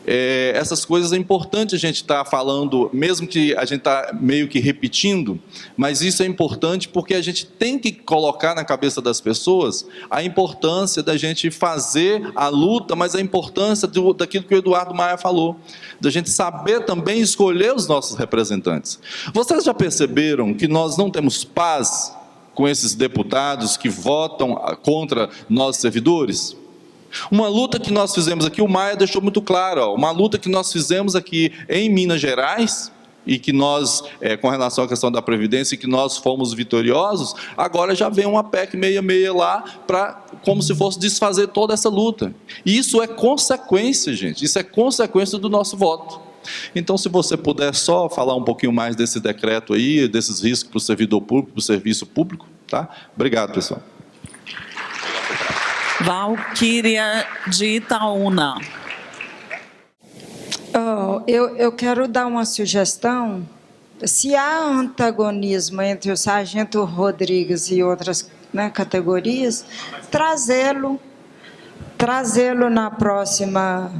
Essas coisas é importante a gente estar falando, mesmo que a gente está meio que repetindo, mas isso é importante porque a gente tem que colocar na cabeça das pessoas a importância da gente fazer a luta, mas a importância daquilo que o Eduardo Maia falou, da gente saber também escolher os nossos representantes. Vocês já perceberam que nós não temos paz com esses deputados que votam contra nós servidores? Uma luta que nós fizemos aqui, o Maia deixou muito claro, uma luta que nós fizemos aqui em Minas Gerais, e que nós, com relação à questão da Previdência, que nós fomos vitoriosos, agora já vem uma PEC 66 lá, como se fosse desfazer toda essa luta. E isso é consequência, gente, isso é consequência do nosso voto. Então, se você puder só falar um pouquinho mais desse decreto aí, desses riscos para o servidor público, para o serviço público, tá? Obrigado, pessoal. Valquíria de Itaúna. Eu quero dar uma sugestão. Se há antagonismo entre o sargento Rodrigues e outras categorias, trazê-lo na próxima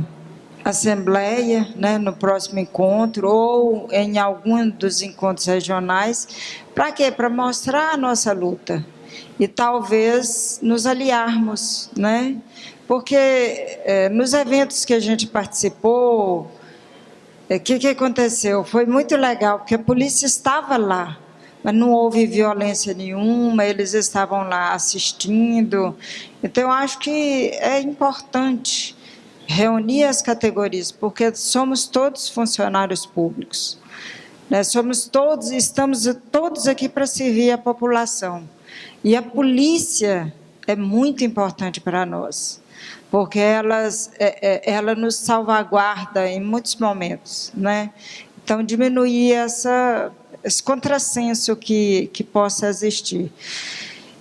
assembleia, no próximo encontro, ou em algum dos encontros regionais. Para quê? Para mostrar a nossa luta. e talvez nos aliarmos, né? Porque nos eventos que a gente participou, o que aconteceu? Foi muito legal, porque a polícia estava lá, mas não houve violência nenhuma, eles estavam lá assistindo. Então, eu acho que é importante reunir as categorias, porque somos todos funcionários públicos, né? Estamos todos aqui para servir a população. E a polícia é muito importante para nós, porque ela nos salvaguarda em muitos momentos, né? Então, diminuir esse contrassenso que possa existir.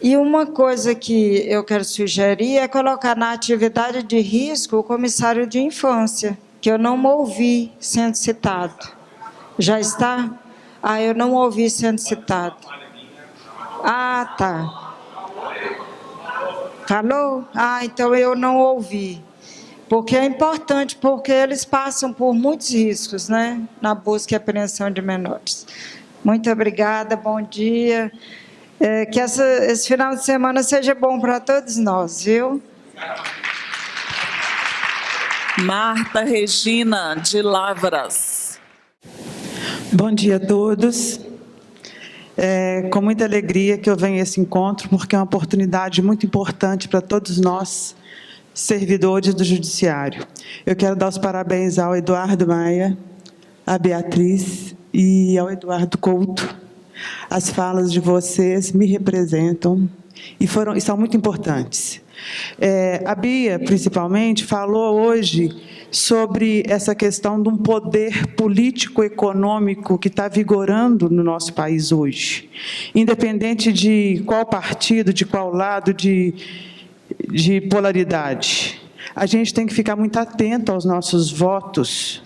E uma coisa que eu quero sugerir é colocar na atividade de risco o comissário de infância, que eu não ouvi sendo citado. Já está? Eu não ouvi sendo citado. Tá. Falou? Então eu não ouvi. Porque é importante, porque eles passam por muitos riscos, né? Na busca e apreensão de menores. Muito obrigada, bom dia. Que esse final de semana seja bom para todos nós, viu? Marta Regina de Lavras. Bom dia a todos. Com muita alegria que eu venho a esse encontro, porque é uma oportunidade muito importante para todos nós, servidores do Judiciário. Eu quero dar os parabéns ao Eduardo Maia, à Beatriz e ao Eduardo Couto. As falas de vocês me representam e são muito importantes. A Bia, principalmente, falou hoje sobre essa questão de um poder político-econômico que está vigorando no nosso país hoje. Independente de qual partido, de qual lado de polaridade. A gente tem que ficar muito atento aos nossos votos.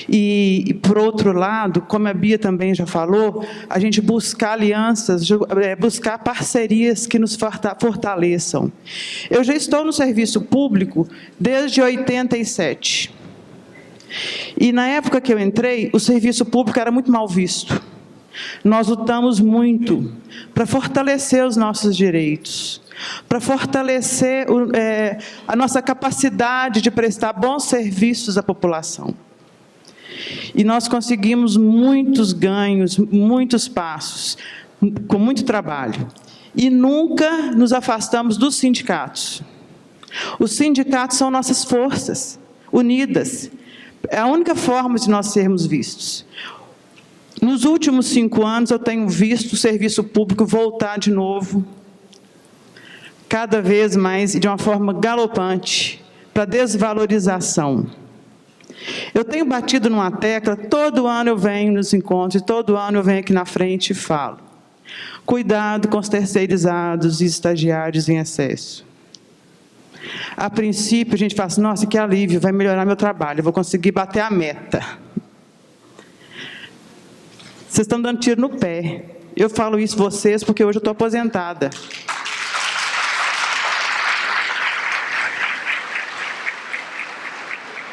E, por outro lado, como a Bia também já falou, a gente buscar alianças, buscar parcerias que nos fortaleçam. Eu já estou no serviço público desde 87. E, na época que eu entrei, o serviço público era muito mal visto. Nós lutamos muito para fortalecer os nossos direitos, para fortalecer a nossa capacidade de prestar bons serviços à população. E nós conseguimos muitos ganhos, muitos passos, com muito trabalho. E nunca nos afastamos dos sindicatos. Os sindicatos são nossas forças, unidas. É a única forma de nós sermos vistos. Nos últimos 5 anos, eu tenho visto o serviço público voltar de novo, cada vez mais, e de uma forma galopante, para a desvalorização. Eu tenho batido numa tecla, todo ano eu venho nos encontros, todo ano eu venho aqui na frente e falo. Cuidado com os terceirizados e estagiários em excesso. A princípio, a gente fala assim, nossa, que alívio, vai melhorar meu trabalho, eu vou conseguir bater a meta. Vocês estão dando tiro no pé. Eu falo isso vocês porque hoje eu estou aposentada.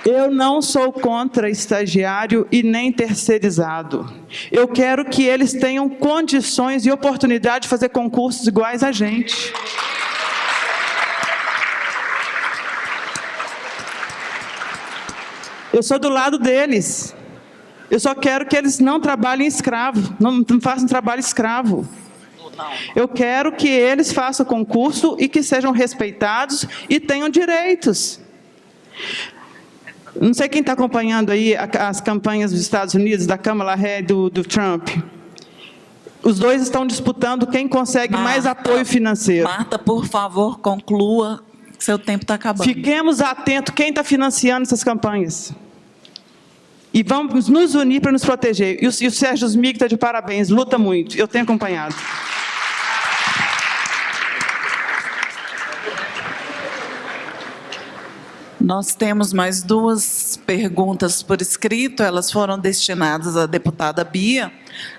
Eu não sou contra estagiário e nem terceirizado. Eu quero que eles tenham condições e oportunidade de fazer concursos iguais a gente. Eu sou do lado deles. Eu só quero que eles não trabalhem escravo, não façam trabalho escravo. Eu quero que eles façam concurso e que sejam respeitados e tenham direitos. Não sei quem está acompanhando aí as campanhas dos Estados Unidos, da Kamala Harris e do Trump. Os dois estão disputando quem consegue mais apoio financeiro. Marta, por favor, conclua, seu tempo está acabando. Fiquemos atentos quem está financiando essas campanhas. E vamos nos unir para nos proteger. E o Sérgio Smig está de parabéns, luta muito. Eu tenho acompanhado. Nós temos mais 2 perguntas por escrito, elas foram destinadas à deputada Bia.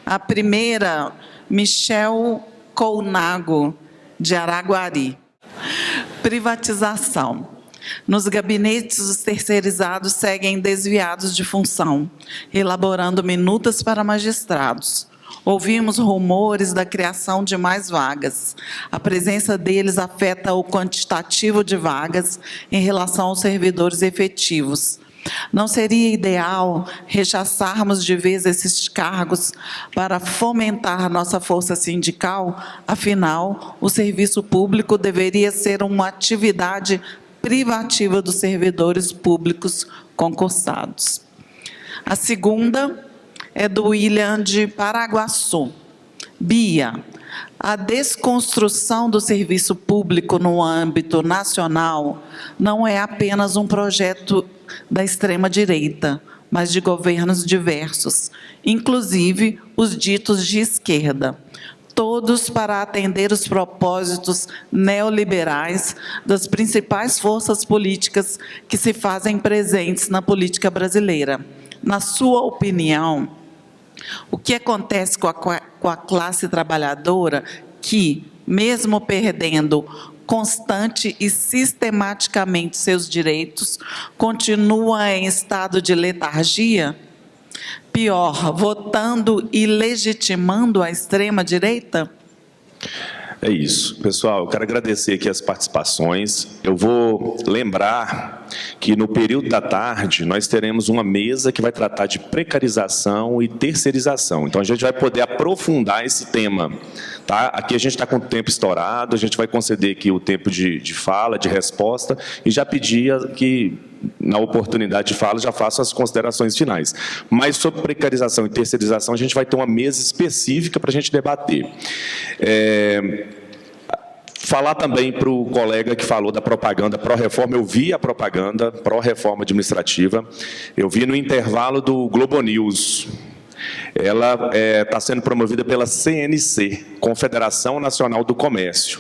A primeira, Michel Colnago, de Araguari. Privatização. Nos gabinetes, os terceirizados seguem desviados de função, elaborando minutas para magistrados. Ouvimos rumores da criação de mais vagas. A presença deles afeta o quantitativo de vagas em relação aos servidores efetivos. Não seria ideal rechaçarmos de vez esses cargos para fomentar nossa força sindical? Afinal, o serviço público deveria ser uma atividade privativa dos servidores públicos concursados. A segunda é do William de Paraguaçu. Bia, a desconstrução do serviço público no âmbito nacional não é apenas um projeto da extrema-direita, mas de governos diversos, inclusive os ditos de esquerda, todos para atender os propósitos neoliberais das principais forças políticas que se fazem presentes na política brasileira. Na sua opinião, o que acontece com a classe trabalhadora que, mesmo perdendo constante e sistematicamente seus direitos, continua em estado de letargia? Pior, votando e legitimando a extrema-direita? É isso. Pessoal, eu quero agradecer aqui as participações. Eu vou lembrar que no período da tarde nós teremos uma mesa que vai tratar de precarização e terceirização. Então a gente vai poder aprofundar esse tema. Tá? Aqui a gente está com o tempo estourado, a gente vai conceder aqui o tempo de fala, de resposta, e já pedir que, na oportunidade de fala, já faço as considerações finais. Mas sobre precarização e terceirização, a gente vai ter uma mesa específica para a gente debater. Falar também para o colega que falou da propaganda pró-reforma, eu vi a propaganda pró-reforma administrativa, eu vi no intervalo do Globo News. Ela está sendo promovida pela CNC, Confederação Nacional do Comércio.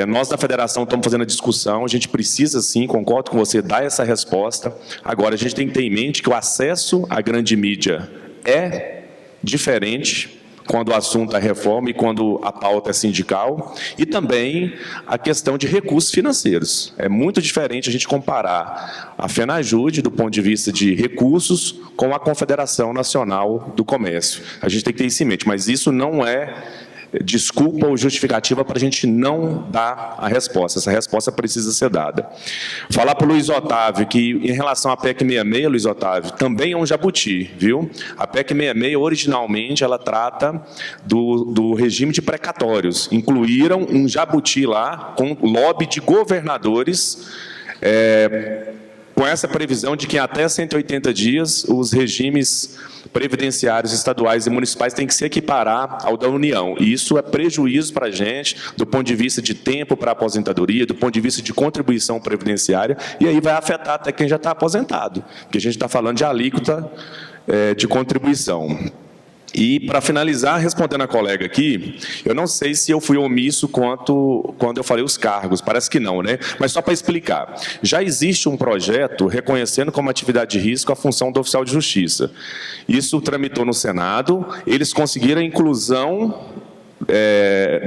Nós, da federação, estamos fazendo a discussão, a gente precisa, sim, concordo com você, dar essa resposta. Agora, a gente tem que ter em mente que o acesso à grande mídia é diferente quando o assunto é reforma e quando a pauta é sindical, e também a questão de recursos financeiros. É muito diferente a gente comparar a FENAJUDE, do ponto de vista de recursos, com a Confederação Nacional do Comércio. A gente tem que ter isso em mente, mas isso não é desculpa ou justificativa para a gente não dar a resposta. Essa resposta precisa ser dada. Falar para o Luiz Otávio que, em relação à PEC 66, Luiz Otávio, também é um jabuti, viu? A PEC 66, originalmente, ela trata do regime de precatórios. Incluíram um jabuti lá, com lobby de governadores, com essa previsão de que até 180 dias os regimes previdenciários estaduais e municipais têm que se equiparar ao da União. E isso é prejuízo para a gente, do ponto de vista de tempo para a aposentadoria, do ponto de vista de contribuição previdenciária, e aí vai afetar até quem já está aposentado, porque a gente está falando de alíquota de contribuição. E, para finalizar, respondendo a colega aqui, eu não sei se eu fui omisso quando eu falei os cargos, parece que não, né? Mas só para explicar, já existe um projeto reconhecendo como atividade de risco a função do oficial de justiça. Isso tramitou no Senado, eles conseguiram a inclusão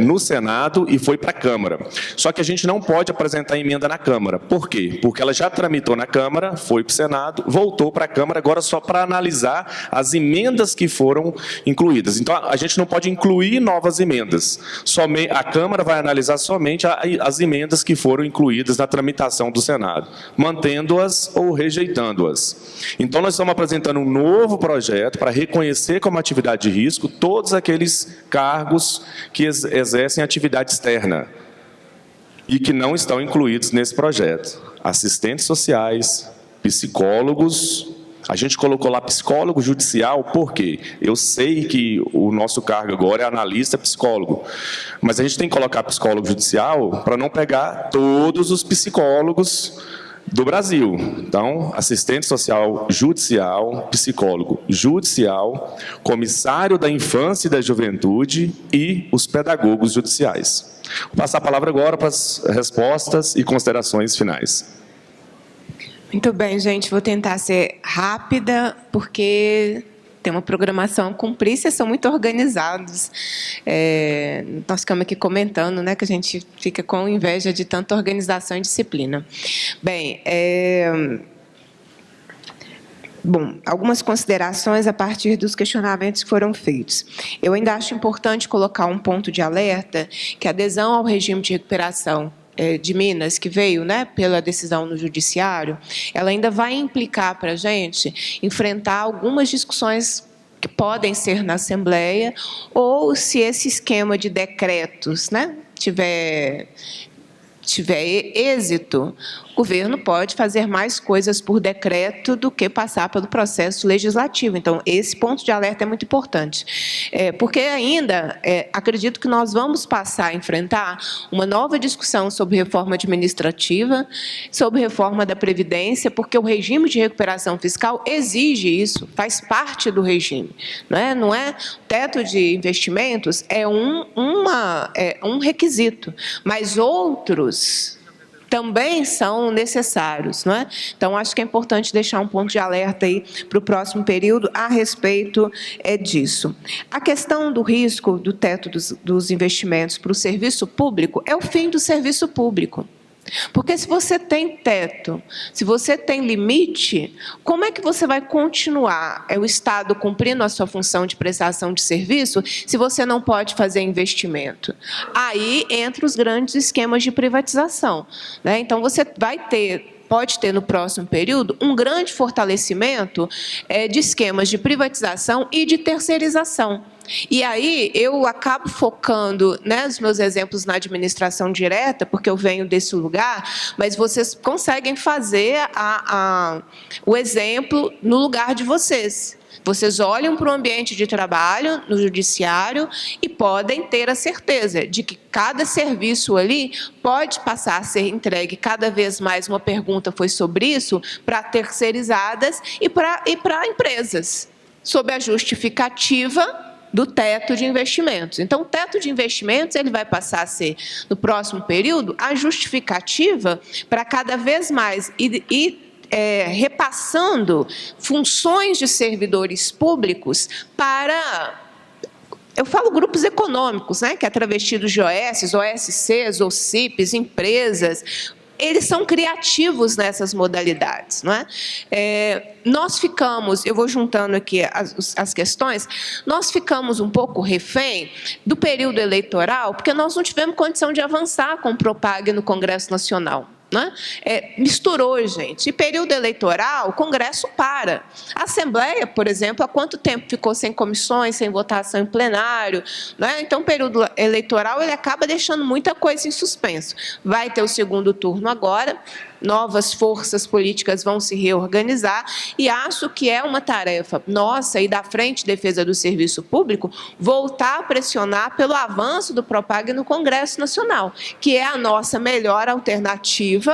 no Senado e foi para a Câmara. Só que a gente não pode apresentar emenda na Câmara. Por quê? Porque ela já tramitou na Câmara, foi para o Senado, voltou para a Câmara, agora só para analisar as emendas que foram incluídas. Então, a gente não pode incluir novas emendas. A Câmara vai analisar somente as emendas que foram incluídas na tramitação do Senado, mantendo-as ou rejeitando-as. Então, nós estamos apresentando um novo projeto para reconhecer como atividade de risco todos aqueles cargos que exercem atividade externa e que não estão incluídos nesse projeto. Assistentes sociais, psicólogos, a gente colocou lá psicólogo judicial, por quê? Eu sei que o nosso cargo agora é analista psicólogo, mas a gente tem que colocar psicólogo judicial para não pegar todos os psicólogos do Brasil. Então, assistente social judicial, psicólogo judicial, comissário da infância e da juventude e os pedagogos judiciais. Vou passar a palavra agora para as respostas e considerações finais. Muito bem, gente. Vou tentar ser rápida, porque tem uma programação a cumprir, vocês são muito organizados. Nós ficamos aqui comentando, né, que a gente fica com inveja de tanta organização e disciplina. Bem, Bom, algumas considerações a partir dos questionamentos que foram feitos. Eu ainda acho importante colocar um ponto de alerta, que a adesão ao regime de recuperação de Minas, que veio, né, pela decisão no judiciário, ela ainda vai implicar para a gente enfrentar algumas discussões que podem ser na Assembleia, ou se esse esquema de decretos, né, tiver êxito, o governo pode fazer mais coisas por decreto do que passar pelo processo legislativo. Então, esse ponto de alerta é muito importante. Porque ainda, acredito que nós vamos passar a enfrentar uma nova discussão sobre reforma administrativa, sobre reforma da Previdência, porque o regime de recuperação fiscal exige isso, faz parte do regime. Não é? O teto de investimentos é um requisito, mas outros também são necessários, não é? Então, acho que é importante deixar um ponto de alerta aí para o próximo período a respeito disso. A questão do risco do teto dos investimentos para o serviço público é o fim do serviço público. Porque se você tem teto, se você tem limite, como é que você vai continuar o Estado cumprindo a sua função de prestação de serviço se você não pode fazer investimento? Aí entra os grandes esquemas de privatização, né? Então, você pode ter no próximo período um grande fortalecimento de esquemas de privatização e de terceirização. E aí eu acabo focando, né, os meus exemplos na administração direta, porque eu venho desse lugar, mas vocês conseguem fazer o exemplo no lugar de vocês. Vocês olham para o ambiente de trabalho no judiciário e podem ter a certeza de que cada serviço ali pode passar a ser entregue cada vez mais. Uma pergunta foi sobre isso, para terceirizadas e para empresas, sob a justificativa do teto de investimentos. Então, o teto de investimentos ele vai passar a ser, no próximo período, a justificativa para cada vez mais repassando funções de servidores públicos para, eu falo grupos econômicos, né, que é travestidos de OSs, OSCs, OCIPs, empresas. Eles são criativos nessas modalidades, não é? Nós ficamos, eu vou juntando aqui as questões, nós ficamos um pouco refém do período eleitoral, porque nós não tivemos condição de avançar com o Propag no Congresso Nacional. Né? Misturou, gente. E período eleitoral, o Congresso para. A Assembleia, por exemplo, há quanto tempo ficou sem comissões, sem votação em plenário? Né? Então, o período eleitoral ele acaba deixando muita coisa em suspenso. Vai ter o segundo turno agora, novas forças políticas vão se reorganizar, e acho que é uma tarefa nossa e da Frente de Defesa do Serviço Público voltar a pressionar pelo avanço do Propag no Congresso Nacional, que é a nossa melhor alternativa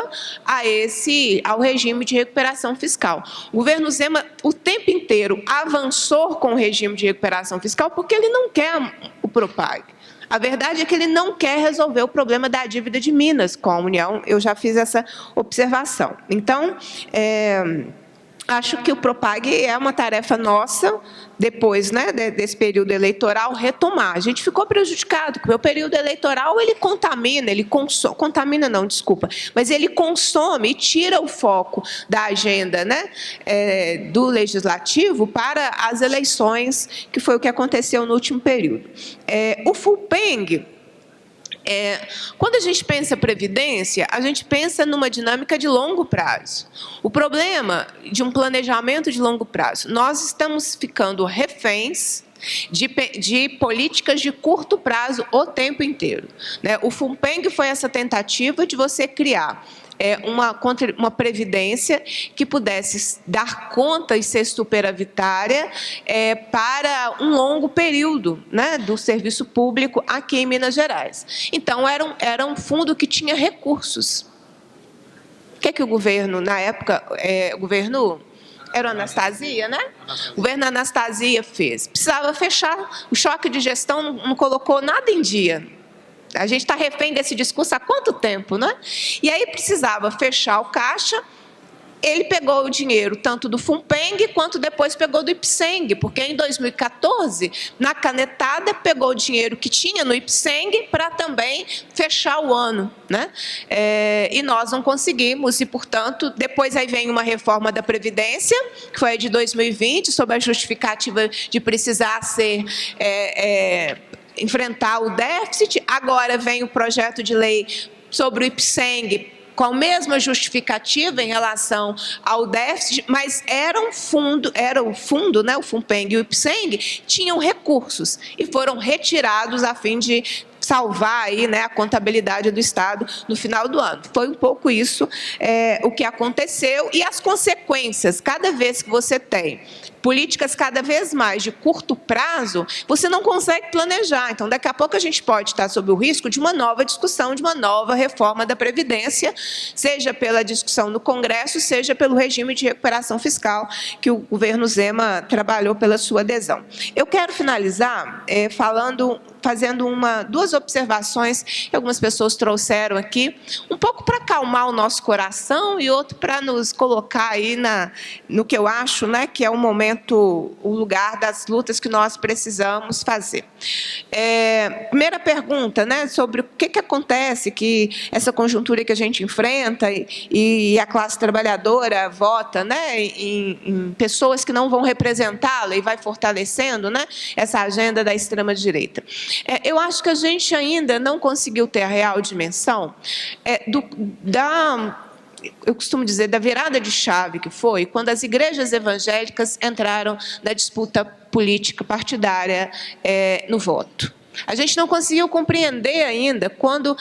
ao regime de recuperação fiscal. O governo Zema, o tempo inteiro, avançou com o regime de recuperação fiscal porque ele não quer o Propag. A verdade é que ele não quer resolver o problema da dívida de Minas com a União. Eu já fiz essa observação. Então, acho que o Propag é uma tarefa nossa, depois, né, desse período eleitoral, retomar. A gente ficou prejudicado, porque o período eleitoral ele contamina, mas ele consome e tira o foco da agenda, né, do legislativo para as eleições, que foi o que aconteceu no último período. O FUPENG, quando a gente pensa previdência, a gente pensa numa dinâmica de longo prazo. O problema de um planejamento de longo prazo, nós estamos ficando reféns de políticas de curto prazo o tempo inteiro. Né? O FUPENG foi essa tentativa de você criar uma previdência que pudesse dar conta e ser superavitária para um longo período, né, do serviço público aqui em Minas Gerais. Então, era um fundo que tinha recursos. O que o governo, na época, o governo... Era o Anastasia, né? O governo Anastasia fez. Precisava fechar, o choque de gestão não colocou nada em dia. A gente está refém desse discurso há quanto tempo, né? E aí precisava fechar o caixa ele pegou o dinheiro tanto do FUNPENG quanto depois pegou do IPSENG, porque em 2014, na canetada, pegou o dinheiro que tinha no IPSENG para também fechar o ano, né? E nós não conseguimos, e, portanto, depois aí vem uma reforma da Previdência, que foi a de 2020, sob a justificativa de precisar ser... enfrentar o déficit. Agora vem o projeto de lei sobre o IPSENG, com a mesma justificativa em relação ao déficit, mas era o fundo, né, o FUNPENG e o IPSENG, tinham recursos e foram retirados a fim de salvar aí, né, a contabilidade do Estado no final do ano. Foi um pouco isso o que aconteceu, e as consequências, cada vez que você tem políticas cada vez mais de curto prazo, você não consegue planejar. Então, daqui a pouco a gente pode estar sob o risco de uma nova discussão, de uma nova reforma da Previdência, seja pela discussão no Congresso, seja pelo regime de recuperação fiscal que o governo Zema trabalhou pela sua adesão. Eu quero finalizar fazendo duas observações que algumas pessoas trouxeram aqui, um pouco para acalmar o nosso coração e outro para nos colocar aí no que eu acho, né, que é o lugar das lutas que nós precisamos fazer. Primeira pergunta, né, sobre o que acontece, que essa conjuntura que a gente enfrenta e a classe trabalhadora vota, né, em pessoas que não vão representá-la e vai fortalecendo, né, essa agenda da extrema-direita. Eu acho que a gente ainda não conseguiu ter a real dimensão eu costumo dizer, da virada de chave que foi quando as igrejas evangélicas entraram na disputa política partidária no voto. A gente não conseguiu compreender ainda quando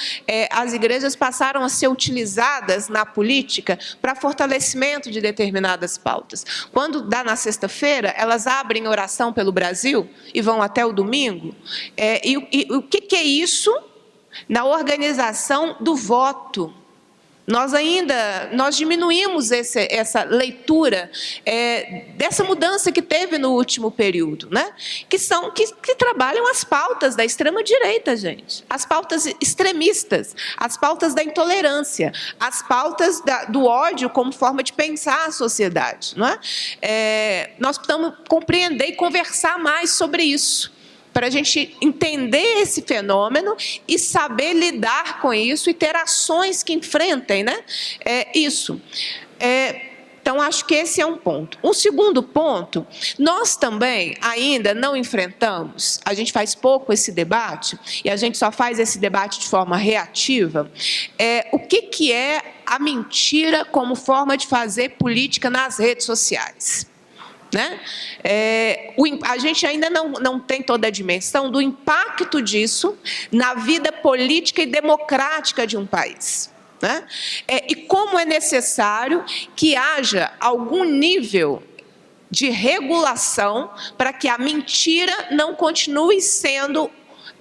as igrejas passaram a ser utilizadas na política para fortalecimento de determinadas pautas. Quando dá na sexta-feira, elas abrem oração pelo Brasil e vão até o domingo. E o que é isso na organização do voto? Nós diminuímos essa leitura dessa mudança que teve no último período, né? que trabalham as pautas da extrema-direita, gente. As pautas extremistas, as pautas da intolerância, as pautas do ódio como forma de pensar a sociedade. Não é? Nós precisamos compreender e conversar mais sobre isso, para a gente entender esse fenômeno e saber lidar com isso e ter ações que enfrentem, né, isso. Então, acho que esse é um ponto. Um segundo ponto, nós também ainda não enfrentamos, a gente faz pouco esse debate, e a gente só faz esse debate de forma reativa, o que é a mentira como forma de fazer política nas redes sociais. Né? A gente ainda não tem toda a dimensão do impacto disso na vida política e democrática de um país. Né? E como é necessário que haja algum nível de regulação para que a mentira não continue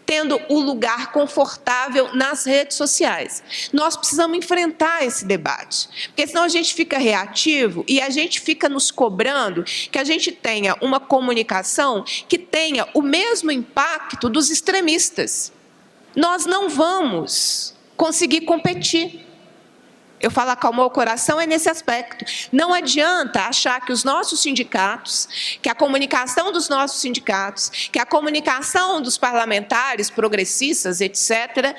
tendo o lugar confortável nas redes sociais. Nós precisamos enfrentar esse debate, porque senão a gente fica reativo e a gente fica nos cobrando que a gente tenha uma comunicação que tenha o mesmo impacto dos extremistas. Nós não vamos conseguir competir. Eu falo acalmou o coração nesse aspecto. Não adianta achar que os nossos sindicatos, que a comunicação dos nossos sindicatos, que a comunicação dos parlamentares progressistas, etc.,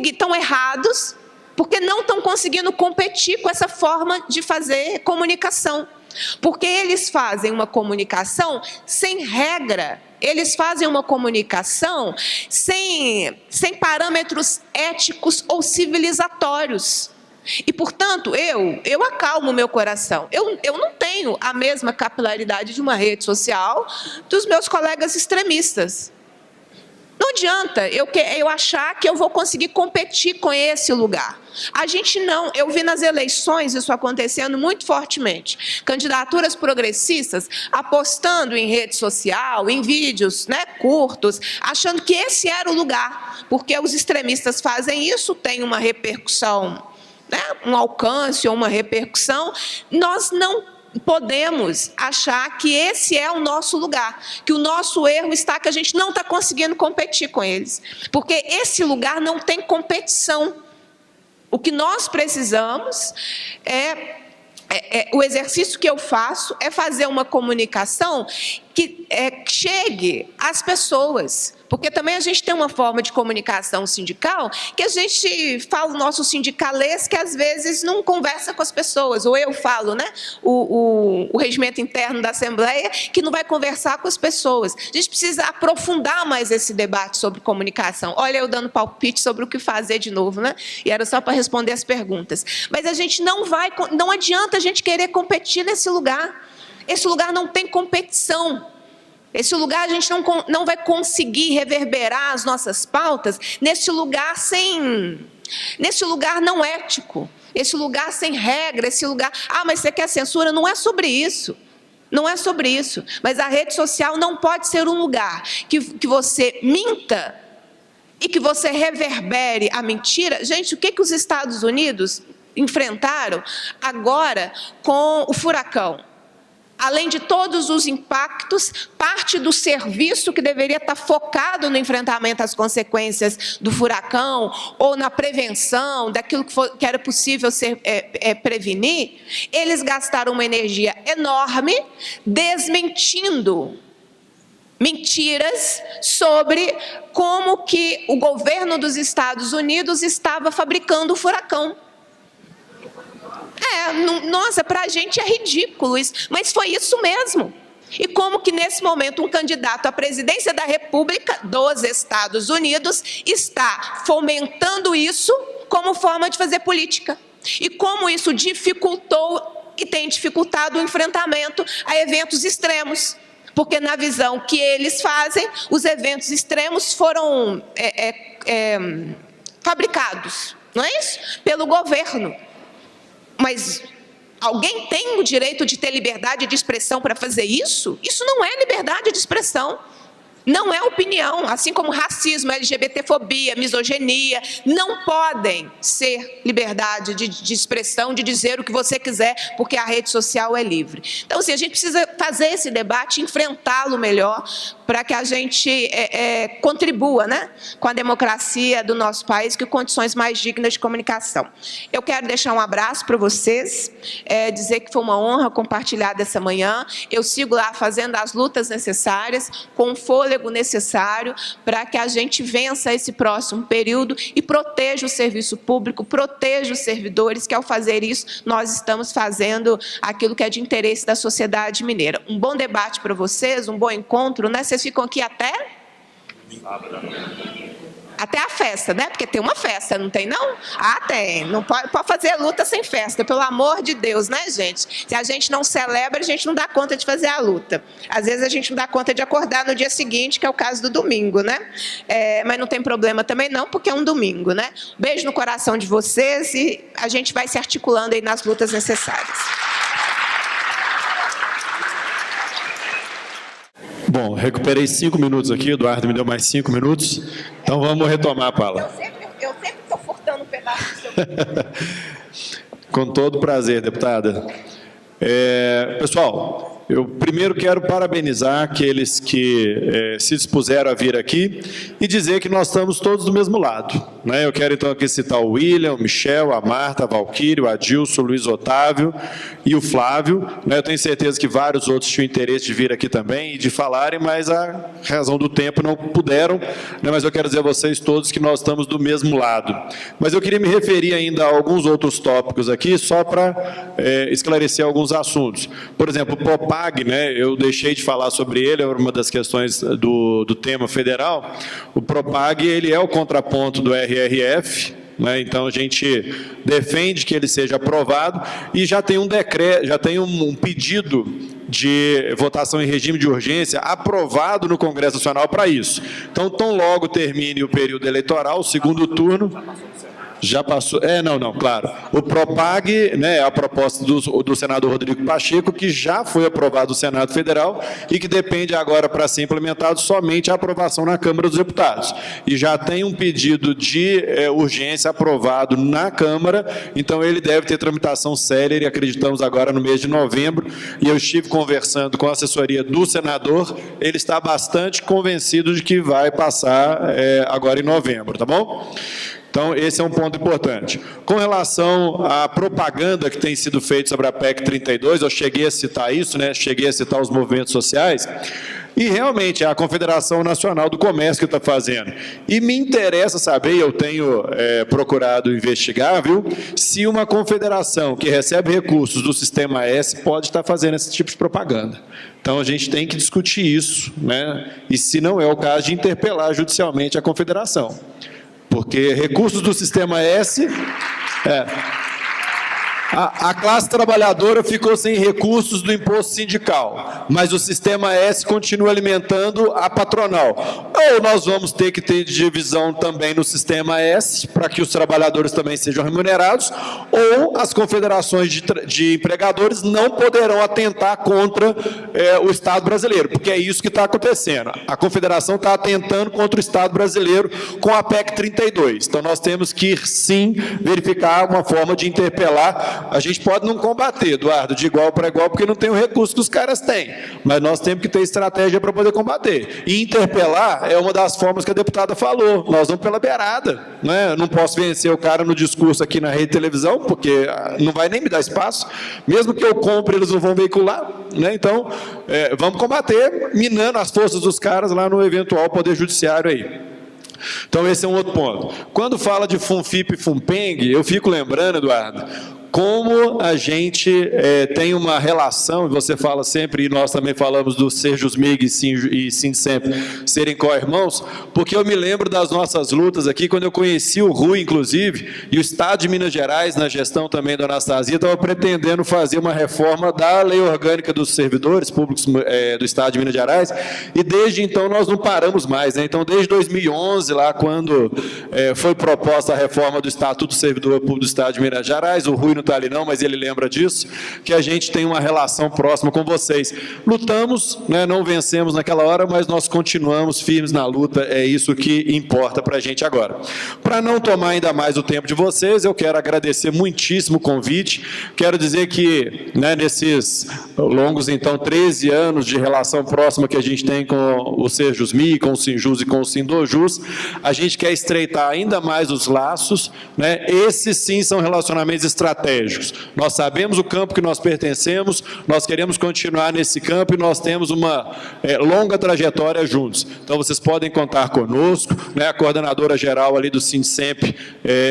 estão errados, porque não estão conseguindo competir com essa forma de fazer comunicação. Porque eles fazem uma comunicação sem regra, eles fazem uma comunicação sem parâmetros éticos ou civilizatórios. E, portanto, eu acalmo o meu coração. Eu não tenho a mesma capilaridade de uma rede social dos meus colegas extremistas. Não adianta eu achar que eu vou conseguir competir com esse lugar. A gente não. Eu vi nas eleições isso acontecendo muito fortemente. Candidaturas progressistas apostando em rede social, em vídeos, né, curtos, achando que esse era o lugar. Porque os extremistas fazem isso, tem uma repercussão, né, um alcance ou uma repercussão. Nós não podemos achar que esse é o nosso lugar, que o nosso erro está que a gente não está conseguindo competir com eles, porque esse lugar não tem competição. O que nós precisamos é O exercício que eu faço é fazer uma comunicação que chegue às pessoas. Porque também a gente tem uma forma de comunicação sindical que a gente fala o nosso sindicalês que às vezes não conversa com as pessoas. Ou eu falo, né, o regimento interno da Assembleia que não vai conversar com as pessoas. A gente precisa aprofundar mais esse debate sobre comunicação. Olha, eu dando palpite sobre o que fazer de novo, né? E era só para responder as perguntas. Mas a gente não adianta a gente querer competir nesse lugar. Esse lugar não tem competição. Esse lugar a gente não vai conseguir reverberar as nossas pautas nesse lugar nesse lugar não ético, esse lugar sem regra, esse lugar, mas você quer censura? Não é sobre isso. Não é sobre isso. Mas a rede social não pode ser um lugar que você minta e que você reverbere a mentira. Gente, o que os Estados Unidos enfrentaram agora com o furacão? Além de todos os impactos, parte do serviço que deveria estar focado no enfrentamento às consequências do furacão ou na prevenção daquilo que era possível prevenir, eles gastaram uma energia enorme desmentindo mentiras sobre como que o governo dos Estados Unidos estava fabricando o furacão. Nossa, para a gente é ridículo isso, mas foi isso mesmo. E como que nesse momento um candidato à presidência da República dos Estados Unidos está fomentando isso como forma de fazer política. E como isso dificultou e tem dificultado o enfrentamento a eventos extremos. Porque na visão que eles fazem, os eventos extremos foram fabricados, não é isso? Pelo governo. Mas alguém tem o direito de ter liberdade de expressão para fazer isso? Isso não é liberdade de expressão. Não é opinião, assim como racismo, LGBTfobia, misoginia, não podem ser liberdade de expressão, de dizer o que você quiser, porque a rede social é livre. Então, assim, a gente precisa fazer esse debate, enfrentá-lo melhor, para que a gente contribua, né, com a democracia do nosso país, com condições mais dignas de comunicação. Eu quero deixar um abraço para vocês, dizer que foi uma honra compartilhar dessa manhã. Eu sigo lá fazendo as lutas necessárias, com fôlego necessário para que a gente vença esse próximo período e proteja o serviço público, proteja os servidores, que ao fazer isso nós estamos fazendo aquilo que é de interesse da sociedade mineira. Um bom debate para vocês, um bom encontro, né? Vocês ficam aqui até a festa, né? Porque tem uma festa, não tem não? Tem. Não pode fazer luta sem festa, pelo amor de Deus, né, gente? Se a gente não celebra, a gente não dá conta de fazer a luta. Às vezes a gente não dá conta de acordar no dia seguinte, que é o caso do domingo, né? Mas não tem problema também não, porque é um domingo, né? Beijo no coração de vocês e a gente vai se articulando aí nas lutas necessárias. Bom, recuperei 5 minutos aqui, Eduardo me deu mais 5 minutos, então vamos retomar a palavra. Eu sempre estou furtando um pedaço do seu... Com todo prazer, deputada. Pessoal, eu primeiro quero parabenizar aqueles que se dispuseram a vir aqui e dizer que nós estamos todos do mesmo lado, né? Eu quero então aqui citar o William, o Michel, a Marta, a Valquírio, o Adilson, o Luiz Otávio e o Flávio, né? Eu tenho certeza que vários outros tinham interesse de vir aqui também e de falarem, mas a razão do tempo não puderam, né? Mas eu quero dizer a vocês todos que nós estamos do mesmo lado. Mas eu queria me referir ainda a alguns outros tópicos aqui, só para esclarecer alguns assuntos. Por exemplo, o PROPAG, né? Eu deixei de falar sobre ele, é uma das questões do tema federal. O PROPAG, ele é o contraponto do RRF, né? Então a gente defende que ele seja aprovado e já tem um decreto, já tem um pedido de votação em regime de urgência aprovado no Congresso Nacional para isso. Então, tão logo termine o período eleitoral, o segundo turno... Já passou? Claro. O PROPAG, né, é a proposta do senador Rodrigo Pacheco, que já foi aprovado no Senado Federal e que depende agora, para ser implementado, somente a aprovação na Câmara dos Deputados. E já tem um pedido de urgência aprovado na Câmara, então ele deve ter tramitação célere, acreditamos agora no mês de novembro, e eu estive conversando com a assessoria do senador, ele está bastante convencido de que vai passar agora em novembro, tá bom? Então, esse é um ponto importante. Com relação à propaganda que tem sido feita sobre a PEC 32, eu cheguei a citar isso, né? Cheguei a citar os movimentos sociais, e realmente é a Confederação Nacional do Comércio que está fazendo. E me interessa saber, eu tenho procurado investigar, viu, se uma confederação que recebe recursos do Sistema S pode estar fazendo esse tipo de propaganda. Então, a gente tem que discutir isso, né? E, se não é o caso, de interpelar judicialmente a confederação. Porque recursos do Sistema S... A classe trabalhadora ficou sem recursos do imposto sindical, mas o Sistema S continua alimentando a patronal. Ou nós vamos ter que ter divisão também no Sistema S, para que os trabalhadores também sejam remunerados, ou as confederações de empregadores não poderão atentar contra o Estado brasileiro, porque é isso que está acontecendo. A confederação está atentando contra o Estado brasileiro com a PEC 32. Então, nós temos que, sim, verificar uma forma de interpelar. A gente pode não combater, Eduardo, de igual para igual, porque não tem o recurso que os caras têm, mas nós temos que ter estratégia para poder combater. E interpelar é uma das formas que a deputada falou. Nós vamos pela beirada, né? Eu não posso vencer o cara no discurso aqui na rede de televisão, porque não vai nem me dar espaço. Mesmo que eu compre, eles não vão veicular, né? Então, vamos combater, minando as forças dos caras lá no eventual poder judiciário aí. Então, esse é um outro ponto. Quando fala de FUNFIP e FUNPENG, eu fico lembrando, Eduardo, como a gente tem uma relação, e você fala sempre, e nós também falamos do Serjusmig e Sindicemp serem co-irmãos, porque eu me lembro das nossas lutas aqui, quando eu conheci o Rui, inclusive, e o Estado de Minas Gerais, na gestão também da Anastasia, estava pretendendo fazer uma reforma da Lei Orgânica dos Servidores Públicos do Estado de Minas Gerais, e desde então nós não paramos mais, né? Então, desde 2011, lá quando foi proposta a reforma do Estatuto do Servidor Público do Estado de Minas Gerais, o Rui não está ali não, mas ele lembra disso, que a gente tem uma relação próxima com vocês. Lutamos, né, não vencemos naquela hora, mas nós continuamos firmes na luta, é isso que importa para a gente agora. Para não tomar ainda mais o tempo de vocês, eu quero agradecer muitíssimo o convite, quero dizer que, né, nesses longos, então, 13 anos de relação próxima que a gente tem com o Serjusmig, com o Sinjus e com o Sindojus, a gente quer estreitar ainda mais os laços, né? Esses sim são relacionamentos estratégicos. Nós sabemos o campo que nós pertencemos, nós queremos continuar nesse campo e nós temos uma longa trajetória juntos. Então, vocês podem contar conosco, né? A coordenadora geral ali do Sindicemp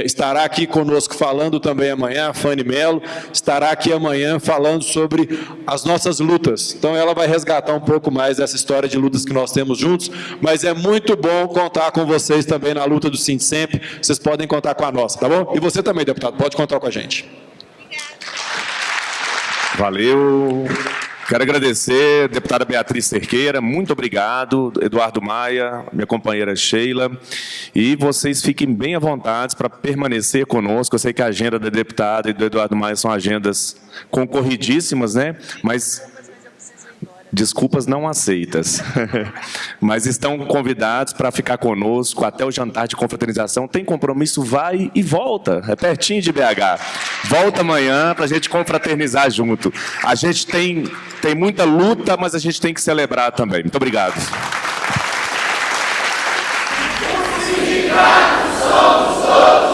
estará aqui conosco falando também amanhã, a Fanny Mello, estará aqui amanhã falando sobre as nossas lutas. Então, ela vai resgatar um pouco mais dessa história de lutas que nós temos juntos, mas é muito bom contar com vocês também na luta do Sindicemp, vocês podem contar com a nossa, tá bom? E você também, deputado, pode contar com a gente. Valeu. Quero agradecer, deputada Beatriz Cerqueira, muito obrigado, Eduardo Maia, minha companheira Sheila, e vocês fiquem bem à vontade para permanecer conosco. Eu sei que a agenda da deputada e do Eduardo Maia são agendas concorridíssimas, né? Mas desculpas não aceitas, mas estão convidados para ficar conosco até o jantar de confraternização. Tem compromisso, vai e volta, é pertinho de BH. Volta amanhã para a gente confraternizar junto. A gente tem muita luta, mas a gente tem que celebrar também. Muito obrigado. Somos todos